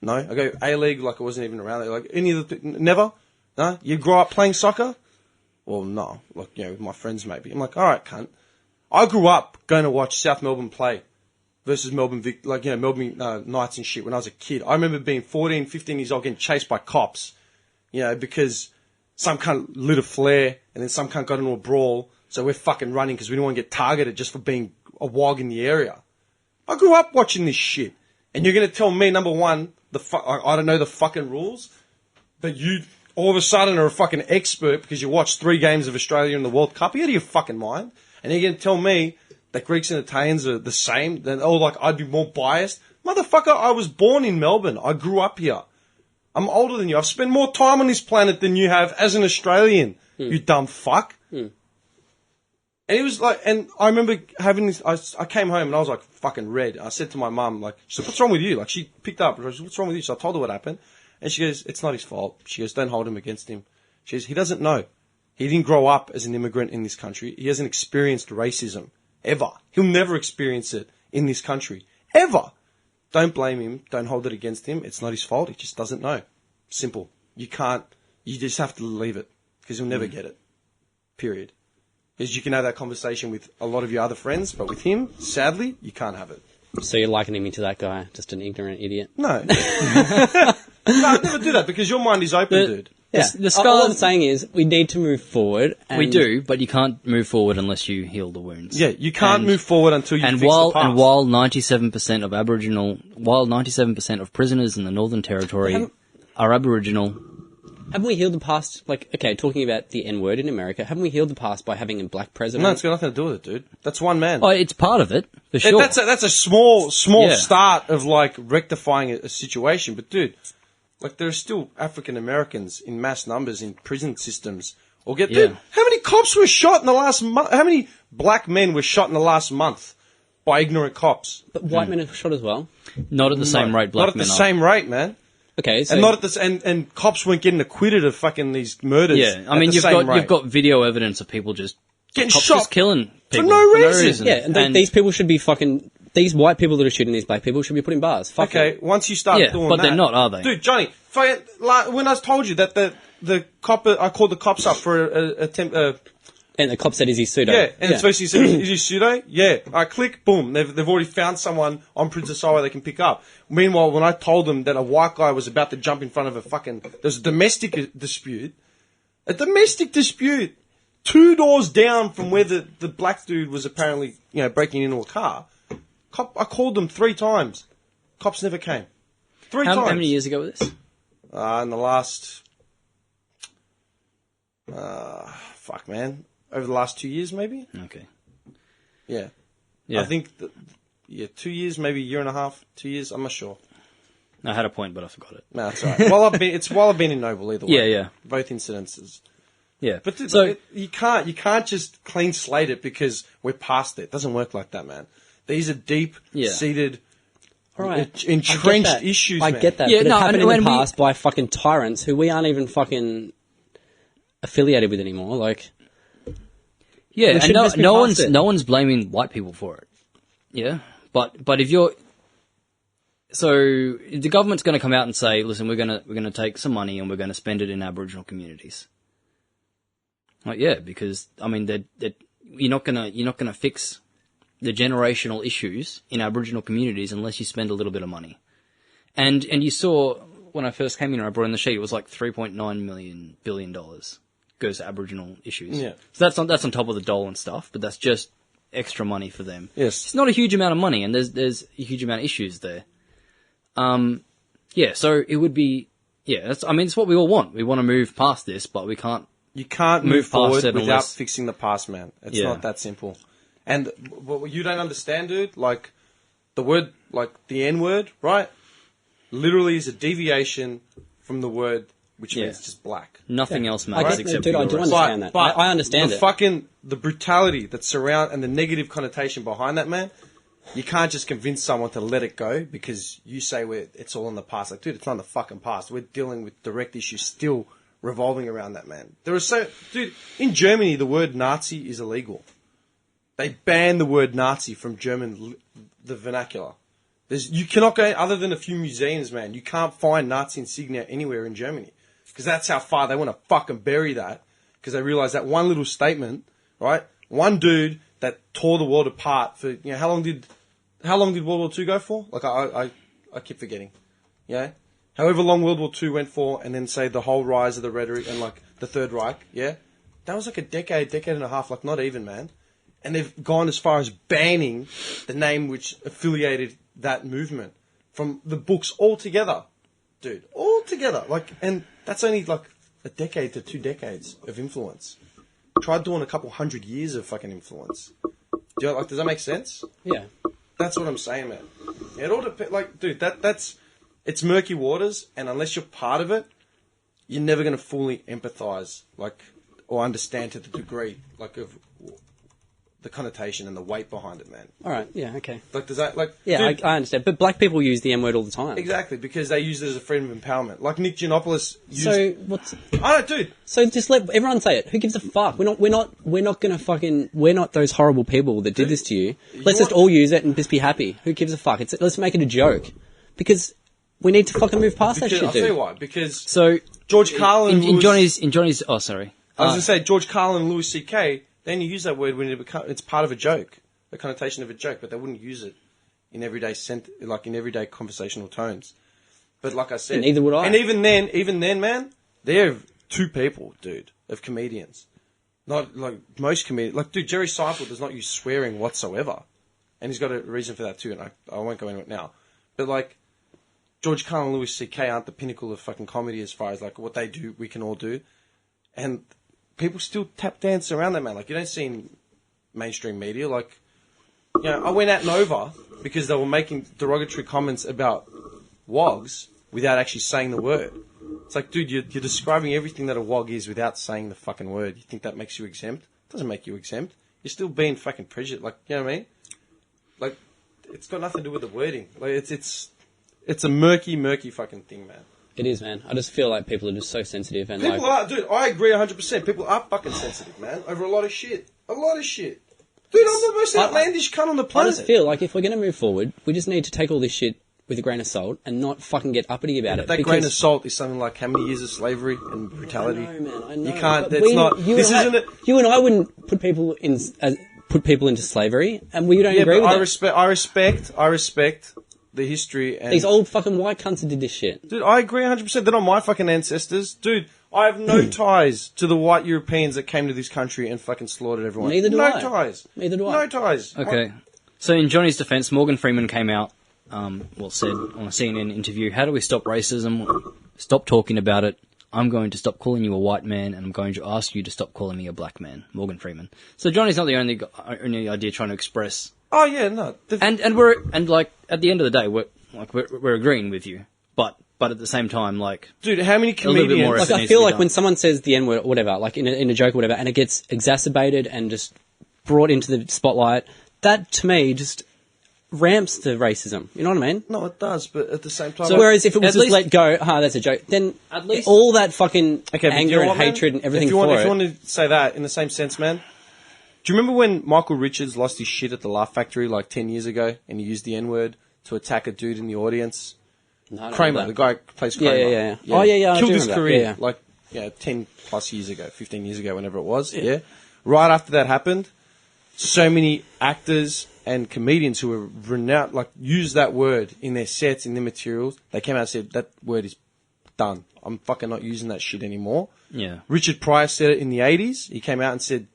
No? I go, A-League, like I wasn't even around there. Like, any of the, never? No? You grew up playing soccer? Well, no. Like, with my friends maybe. I'm like, all right, cunt. I grew up going to watch South Melbourne play versus Melbourne, Melbourne Knights and shit when I was a kid. I remember being 14, 15 years old getting chased by cops, because some cunt lit a flare and then some cunt got into a brawl. So we're fucking running because we don't want to get targeted just for being a wog in the area. I grew up watching this shit. And you're going to tell me, number one, I don't know the fucking rules, but you all of a sudden are a fucking expert because you watched 3 games of Australia in the World Cup. Are you out of your fucking mind? And you're going to tell me that Greeks and Italians are the same? Then, I'd be more biased? Motherfucker, I was born in Melbourne. I grew up here. I'm older than you. I've spent more time on this planet than you have as an Australian, you dumb fuck. And it was like, and I remember having this, I came home and I was like fucking red. I said to my mum, she said, what's wrong with you? Like, she picked up, what's wrong with you? So I told her what happened. And she goes, it's not his fault. She goes, don't hold him against him. She goes, he doesn't know. He didn't grow up as an immigrant in this country. He hasn't experienced racism, ever. He'll never experience it in this country, ever. Don't blame him. Don't hold it against him. It's not his fault. He just doesn't know. Simple. You just have to leave it because he'll never get it. Period. Because you can have that conversation with a lot of your other friends, but with him, sadly, you can't have it. So you're likening me to that guy, just an ignorant idiot? No. No, I'd never do that because your mind is open, dude. Yeah. All I'm saying is we need to move forward. And We do, but you can't move forward unless you heal the wounds. Yeah, you can't move forward until you fix the past. And while 97% of prisoners in the Northern Territory are Aboriginal. Haven't we healed the past? Talking about the N-word in America, haven't we healed the past by having a black president? No, it's got nothing to do with it, dude. That's one man. Oh, it's part of it, for sure. That's a small start of, rectifying a situation. But, dude, there are still African Americans in mass numbers in prison systems. Dude, how many cops were shot in the last month? How many black men were shot in the last month by ignorant cops? But white men are shot as well. Not at the same rate black men are. Not at the same rate, man. Okay, so... And not at this, and cops weren't getting acquitted of fucking these murders. Yeah, I mean, you've got video evidence of people just getting cops shot just killing people for no reason. Yeah, and these people should be these white people that are shooting these black people should be put in bars. Once you start doing that, but they're not, are they? Dude, Johnny, when I told you that the cop, I called the cops up for an attempt. And the cop said, "Is he pseudo?" Yeah, and it's basically said, "Is he pseudo?" Yeah. I click, boom. They've already found someone on Princess Island they can pick up. Meanwhile, when I told them that a white guy was about to jump in front of there's a domestic dispute. A domestic dispute 2 doors down from where the black dude was apparently, breaking into a car. I called them 3 times. Cops never came. 3 times. How many years ago was this? In the last... fuck, man. Over the last 2 years, maybe? Okay. Yeah. Yeah. I think, 2 years, maybe a year and a half, 2 years, I'm not sure. I had a point, but I forgot it. No, that's all right. While I've been in Noble either way. Yeah. Both incidences. Yeah. But you can't just clean slate it because we're past it. It doesn't work like that, man. These are deep-seated, entrenched issues, man. I get that, but it happened in the past by fucking tyrants who we aren't even fucking affiliated with anymore, Yeah, and no one's blaming white people for it. Yeah, but if you're, so the government's going to come out and say, listen, we're going to take some money and we're going to spend it in Aboriginal communities. Because I mean, you're not going to fix the generational issues in Aboriginal communities unless you spend a little bit of money. And you saw when I first came in, I brought in the sheet, it was like $3.9 billion goes to Aboriginal issues. Yeah. So that's on top of the dole and stuff, but that's just extra money for them. Yes. It's not a huge amount of money, and there's a huge amount of issues there. So it would be, it's what we all want. We want to move past this, but we can't. You can't move forward without fixing the past, man. It's not that simple. And what you don't understand, dude, the word, the N-word, right? Literally is a deviation from the word which means just black. Nothing else matters except I do understand that. I understand it. The brutality that surround and the negative connotation behind that, man, you can't just convince someone to let it go because you say it's all in the past. Dude, it's not in the fucking past. We're dealing with direct issues still revolving around that, man. Dude, in Germany, the word Nazi is illegal. They banned the word Nazi from German, the vernacular. You cannot go, other than a few museums, man, you can't find Nazi insignia anywhere in Germany. Because that's how far they want to fucking bury that. because they realised that one little statement, right? One dude that tore the world apart for, how long did World War II go for? Like, I keep forgetting. Yeah? However long World War II went for, and then say the whole rise of the rhetoric and, like, the Third Reich, yeah? That was like a decade and a half, like, not even, man. And they've gone as far as banning the name which affiliated that movement from the books altogether. Dude, altogether. Like, and that's only, like, a decade to 2 decades of influence. Try doing a couple 100 years of fucking influence. Does that make sense? Yeah. That's what I'm saying, man. It all depends. Like, dude, it's murky waters, and unless you're part of it, you're never going to fully empathise, like, or understand to the degree, like, of the connotation and the weight behind it, man. All right. Yeah. Okay. Like, does that, like... Yeah, dude, I understand. But black people use the N-word all the time. exactly, because they use it as a freedom of empowerment. Like Nick Giannopoulos used... So what's... I don't, dude. So just let everyone say it. Who gives a fuck? We're not gonna fucking... We're not those horrible people that did this to you. Let's just all use it and just be happy. Who gives a fuck? Let's make it a joke. Because we need to fucking move past that shit, I'll dude. tell you why. Because So George Carlin... in Johnny's. Oh, sorry. I was going to say, George Carlin and Louis C.K., then you use that word when it's part of a joke, the connotation of a joke, but they wouldn't use it in everyday in everyday conversational tones. But like I said, And neither would I. And even then, man, they're two people, dude, of comedians. Not like most comedians. Like, dude, Jerry Seinfeld does not use swearing whatsoever, and he's got a reason for that too. And I won't go into it now. But like, George Carlin and Louis C.K. aren't the pinnacle of fucking comedy as far as like what they do, we can all do, and people still tap dance around that, man. Like, you don't see in mainstream media. Like, I went at Nova because they were making derogatory comments about wogs without actually saying the word. It's like, dude, you're describing everything that a wog is without saying the fucking word. You think that makes you exempt? It doesn't make you exempt. You're still being fucking prejudiced. Like, you know what I mean? Like, it's got nothing to do with the wording. Like, it's a murky fucking thing, man. It is, man. I just feel like people are just so sensitive and People are, dude, I agree 100%. People are fucking sensitive, man, over a lot of shit. A lot of shit. Dude, I'm the most outlandish cunt on the I planet. just feel like if we're going to move forward, we just need to take all this shit with a grain of salt and not fucking get uppity about it. That grain of salt is something like how many years of slavery and brutality? I know, man. I know. You can't. But That's not. You This and isn't it. You and I wouldn't put people into slavery, and we don't agree with that. I respect the history and These old fucking white cunts that did this shit. Dude, I agree 100%. They're not my fucking ancestors, dude. I have no ties to the white Europeans that came to this country and fucking slaughtered everyone. Neither do I. No ties. Neither do I. No ties. Okay. So in Johnny's defence, Morgan Freeman came out, said on a CNN interview, "How do we stop racism? Stop talking about it. I'm going to stop calling you a white man, and I'm going to ask you to stop calling me a black man." Morgan Freeman. So Johnny's not the only idea trying to express. Oh yeah, no. And like at the end of the day, we're agreeing with you, but at the same time, like, dude, how many little bit more comedians? effort Like, I needs to feel be like done. when someone says the N-word or whatever, like in a joke or whatever, and it gets exacerbated and just brought into the spotlight, that to me just ramps the racism. You know what I mean? No, it does, but at the same time. So whereas if it was at just least- let go, that's a joke, then At least- all that fucking Okay, but anger you know and what, man? hatred and everything if you want, for if it. you want to say that in the same sense, man, do you remember when Michael Richards lost his shit at the Laugh Factory like 10 years ago and he used the N-word to attack a dude in the audience? No, I don't Kramer, know the that. guy who plays Kramer. Yeah. Oh, yeah, I Killed do his remember that. career Yeah. like 10 plus years ago, 15 years ago, whenever it was. Yeah. Right after that happened, so many actors and comedians who were renowned, like, used that word in their sets, in their materials. They came out and said, that word is done. I'm fucking not using that shit anymore. Yeah. Richard Pryor said it in the 80s. He came out and said,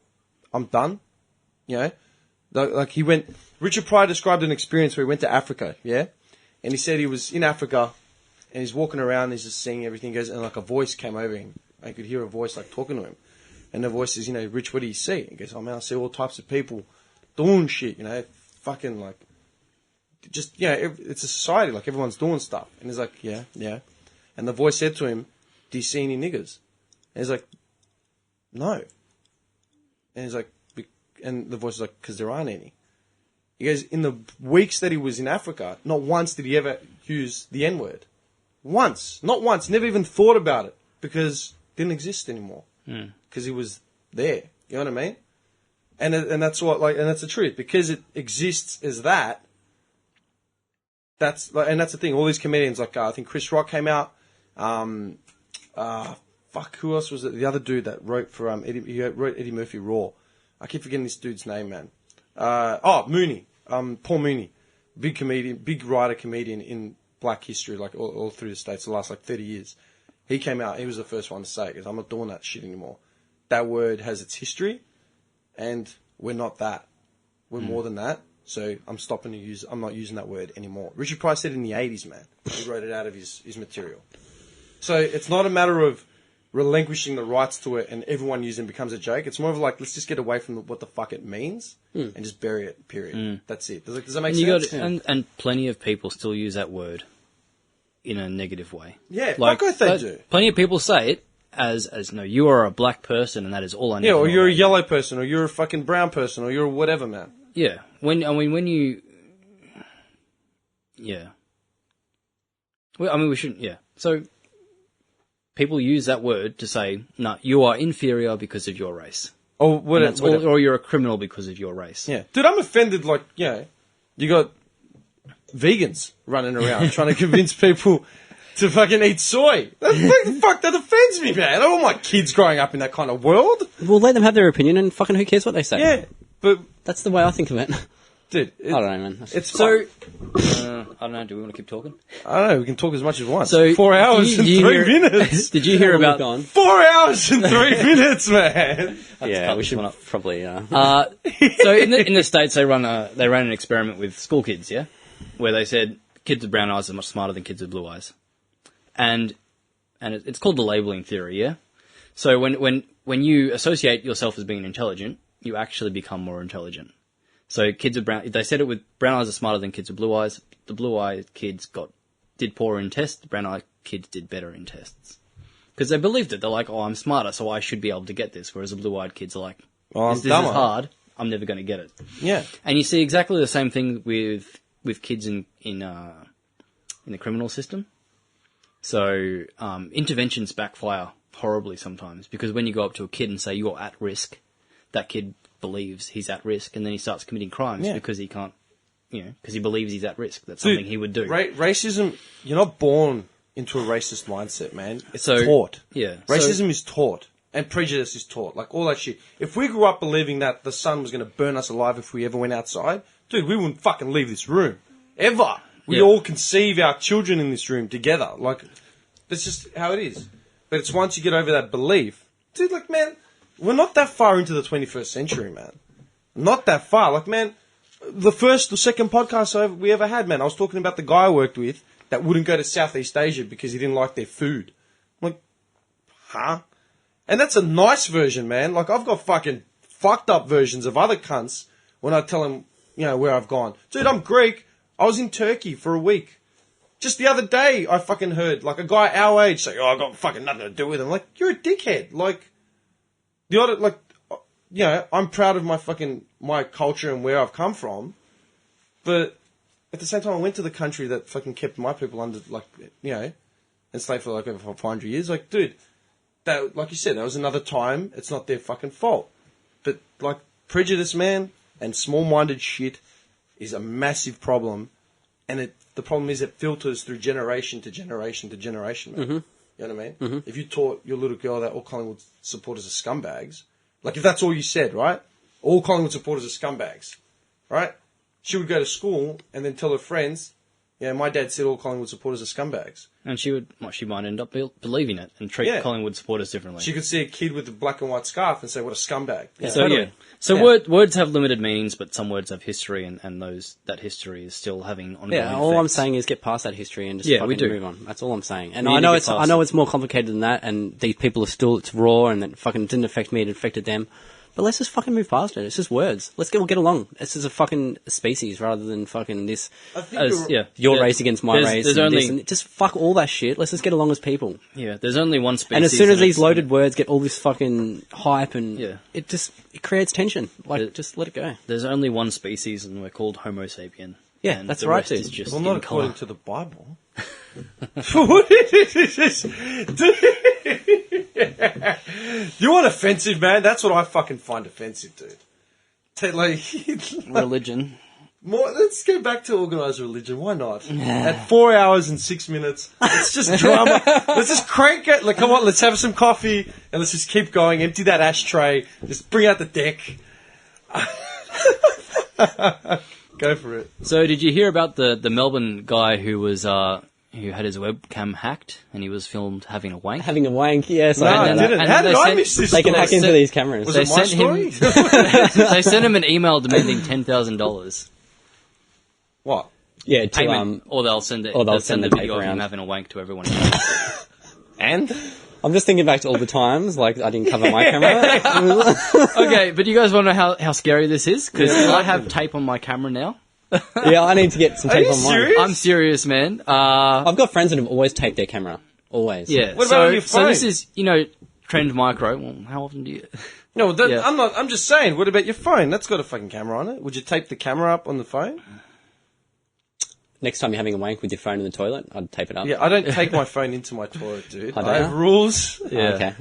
I'm done. You know? Like Richard Pryor described an experience where he went to Africa, yeah? And he said he was in Africa and he's walking around and he's just seeing everything goes, and like a voice came over him. I could hear a voice like talking to him. And the voice says, Rich, what do you see? He goes, oh man, I see all types of people doing shit, fucking like, just, it's a society, like everyone's doing stuff. And he's like, yeah. And the voice said to him, do you see any niggers? And he's like, no. And he's like, and the voice is like, because there aren't any. He goes, in the weeks that he was in Africa, not once did he ever use the N-word. Once. Not once. Never even thought about it because it didn't exist anymore. Because he was there. You know what I mean? And that's what, like, and that's the truth. Because it exists as that, and that's the thing. All these comedians, like, I think Chris Rock came out. fuck, who else was it? The other dude that wrote for he wrote Eddie Murphy Raw. I keep forgetting this dude's name, man. Mooney. Paul Mooney. Big comedian, big writer, comedian in black history, like all through the States the last like 30 years. He came out, he was the first one to say it, because I'm not doing that shit anymore. That word has its history, and we're not that. We're more than that, so I'm not using that word anymore. Richard Price said it in the 80s, man. He wrote it out of his material. So it's not a matter of relinquishing the rights to it and everyone using it becomes a joke. It's more of like, let's just get away from what the fuck it means and just bury it, period. That's it. Does that make sense? And plenty of people still use that word in a negative way. Yeah, like, fuck oath they do. Plenty of people say it as no, you are a black person and that is all I need. Yeah, or you're a yellow person, or you're a fucking brown person, or you're whatever, man. Yeah. When you... Yeah. Well, I mean, we shouldn't... Yeah. So... People use that word to say, no, you are inferior because of your race. Or whatever. Or you're a criminal because of your race. Yeah. Dude, I'm offended, like, you got vegans running around trying to convince people to fucking eat soy. That offends me, man. I don't want my kids growing up in that kind of world. We'll let them have their opinion and fucking who cares what they say. Yeah, but... That's the way I think of it. Dude, I don't know, man. It's so... I don't know, do we want to keep talking? I don't know, we can talk as much as we want. So 4 hours and 3 minutes. Did you hear about... 4 hours and 3 minutes, man. Yeah, we should probably... So in the States, they ran an experiment with school kids, yeah? Where they said kids with brown eyes are much smarter than kids with blue eyes. And it's called the labeling theory, yeah? So when you associate yourself as being intelligent, you actually become more intelligent. So kids with they said it with brown eyes are smarter than kids with blue eyes. The blue-eyed kids did poorer in tests. The brown-eyed kids did better in tests. Because they believed it. They're like, oh, I'm smarter, so I should be able to get this. Whereas the blue-eyed kids are like, this is hard, I'm never going to get it. Yeah. And you see exactly the same thing with kids in the criminal system. So interventions backfire horribly sometimes. Because when you go up to a kid and say, you're at risk, that kid believes he's at risk, and then he starts committing crimes because he can't, because he believes he's at risk. That's something he would do. Racism, you're not born into a racist mindset, man. It's taught. Yeah. Racism is taught, and prejudice is taught. Like, all that shit. If we grew up believing that the sun was going to burn us alive if we ever went outside, dude, we wouldn't fucking leave this room. Ever. We all conceive our children in this room together. Like, that's just how it is. But it's once you get over that belief, dude, like, man, we're not that far into the 21st century, man. Not that far. Like, man, the second podcast we ever had, man, I was talking about the guy I worked with that wouldn't go to Southeast Asia because he didn't like their food. I'm like, huh? And that's a nice version, man. Like, I've got fucking fucked up versions of other cunts when I tell them, where I've gone. Dude, I'm Greek. I was in Turkey for a week. Just the other day, I fucking heard, like, a guy our age say, I got fucking nothing to do with him. Like, you're a dickhead. Like, I'm proud of my culture and where I've come from, but at the same time, I went to the country that fucking kept my people under, enslaved for like over 500 years. Like, dude, that, like you said, that was another time. It's not their fucking fault. But, like, prejudice, man, and small-minded shit is a massive problem, and the problem is it filters through generation to generation to generation, man. Mm-hmm. You know what I mean? Mm-hmm. If you taught your little girl that all Collingwood supporters are scumbags, like if that's all you said, right? All Collingwood supporters are scumbags, right? She would go to school and then tell her friends, my dad said all Collingwood supporters are scumbags. And she might end up believing it and treat Collingwood supporters differently. She could see a kid with a black and white scarf and say, what a scumbag. Yeah. So words have limited meanings, but some words have history, and that history is still having ongoing effects. All I'm saying is get past that history and just fucking move on. That's all I'm saying. And I know it's more complicated than that, and these people are still, it's raw, and it fucking didn't affect me, it affected them. But let's just fucking move past it. It's just words. We'll get along. It's just a fucking species rather than fucking this. Your race against my race. Just fuck all that shit. Let's just get along as people. Yeah, there's only one species. And as soon as these loaded words get all this fucking hype and it creates tension. Like, just let it go. There's only one species, and we're called Homo sapien. Yeah, and that's the right, rest too. is just not color. according to the Bible. What is this? You want offensive, man? That's what I fucking find offensive, dude. Religion. Let's go back to organised religion. Why not? At 4 hours and 6 minutes, let's just drama. Let's just crank it. Like, come on, let's have some coffee and let's just keep going. Empty that ashtray. Just bring out the deck. Go for it. So, did you hear about the Melbourne guy who was who had his webcam hacked and he was filmed having a wank? Having a wank, yes. No, I didn't. How did I miss this? They can hack into these cameras. Was it my story? They sent him an email demanding $10,000. What? Yeah, to, Payment, or they'll send it. or they'll They'll send send the the video tape of him around. having a wank to everyone else. And? I'm just thinking back to all the times, like, I didn't cover my camera. Okay, but you guys want to know how scary this is? Because I have tape on my camera now. Yeah, I need to get some Are tape you on mine. serious? I'm serious, man. I've got friends that have always taped their camera. Always. Yeah. What about on your So phone? this is, Trend Micro. Well, how often do you... No, Yeah. I'm just saying, what about your phone? That's got a fucking camera on it. Would you tape the camera up on the phone? Next time you're having a wank with your phone in the toilet, I'd tape it up. Yeah, I don't take my phone into my toilet, dude. I don't I have know. rules. Yeah. Okay.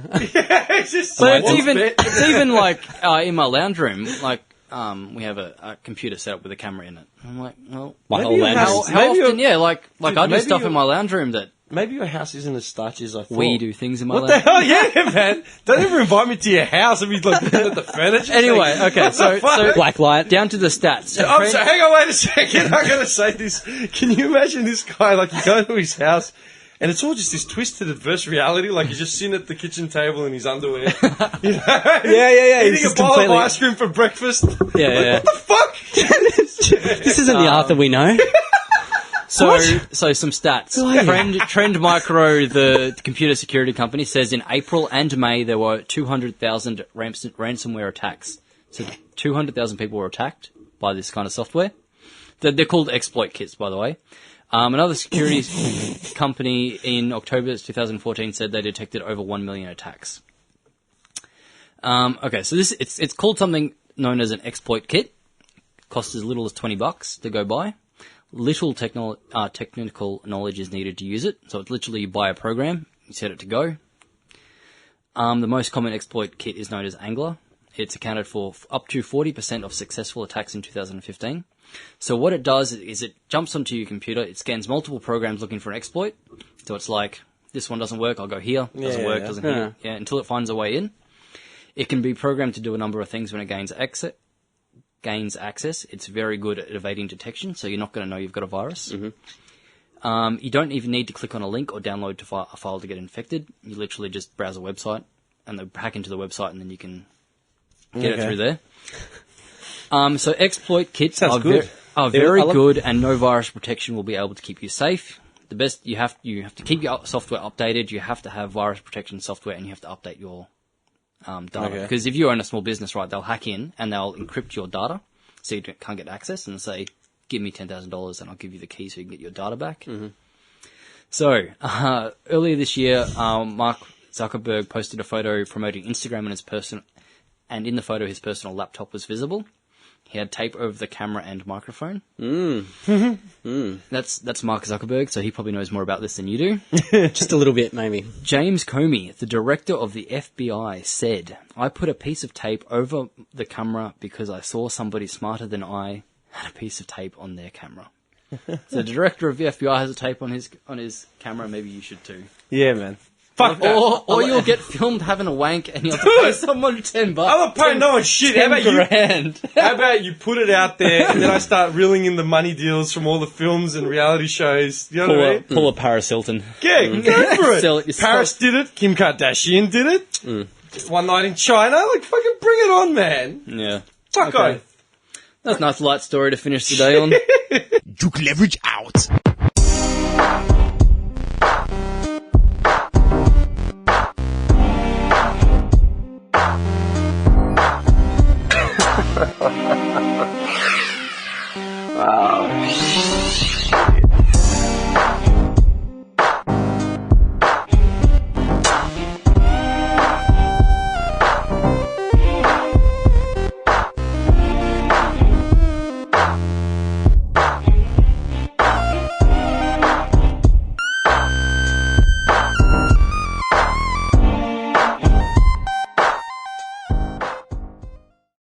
It's just So what's bet? it's even like in my lounge room, like we have a computer set up with a camera in it. I'm like, well, My Maybe whole you lounge have- is- how Maybe often? you're- Yeah, like Dude, I do maybe stuff you're- in my lounge room that Maybe your house isn't as starchy as I thought. we do things in my What the lounge. hell? Yeah, man. Don't ever invite me to your house and be like looking at the furniture. Anyway, saying, okay, "What the so fuck?" Black light. down to the stats. I'm Trend- sorry, hang on, wait a second. I'm going to say this. Can you imagine this guy, like, you go to his house, and it's all just this twisted adverse reality, like he's just sitting at the kitchen table in his underwear. You know? Yeah. He's Eating a just bowl completely- of ice cream for breakfast. Yeah. What the fuck? This isn't the Arthur we know. So some stats. Trend Micro, the computer security company, says in April and May there were 200,000 ransomware attacks. So 200,000 people were attacked by this kind of software. They're called exploit kits, by the way. Another security company in October 2014 said they detected over 1 million attacks. Okay, so it's called something known as an exploit kit. Costs as little as $20 to go buy. Little technical knowledge is needed to use it. So it's literally you buy a program, you set it to go. The most common exploit kit is known as Angler. It's accounted for up to 40% of successful attacks in 2015. So what it does is it jumps onto your computer, it scans multiple programs looking for an exploit. So it's like, this one doesn't work, I'll go here. Doesn't work, doesn't here. Yeah, until it finds a way in. It can be programmed to do a number of things when it gains access. It's very good at evading detection, so you're not going to know you've got a virus. Mm-hmm. You don't even need to click on a link or download a file to get infected. You literally just browse a website and they hack into the website and then you can get it through there. So exploit kits are very good, and no virus protection will be able to keep you safe. The best, you have to keep your software updated. You have to have virus protection software, and you have to update your data. Because if you own a small business, right, they'll hack in and they'll encrypt your data so you can't get access, and say, give me $10,000 and I'll give you the key so you can get your data back. Mm-hmm. So earlier this year, Mark Zuckerberg posted a photo promoting Instagram on his and in the photo his personal laptop was visible. He had tape over the camera and microphone. That's Mark Zuckerberg, so he probably knows more about this than you do. Just a little bit, maybe. James Comey, the director of the FBI, said, I put a piece of tape over the camera because I saw somebody smarter than I had a piece of tape on their camera. So the director of the FBI has a tape on his camera, maybe you should too. Yeah, man. Fuck that. Or you'll get filmed having a wank and you'll have to pay someone $10. I'm not paying no one shit. How about $10,000. How about you put it out there and then I start reeling in the money deals from all the films and reality shows? You know what I mean? Pull a Paris Hilton. Yeah, go for it. Sell it yourself. Paris did it. Kim Kardashian did it. One night in China. Like, fucking bring it on, man. Yeah. Fuck Okay. off. That's a nice light story to finish the day on. Juke leverage out.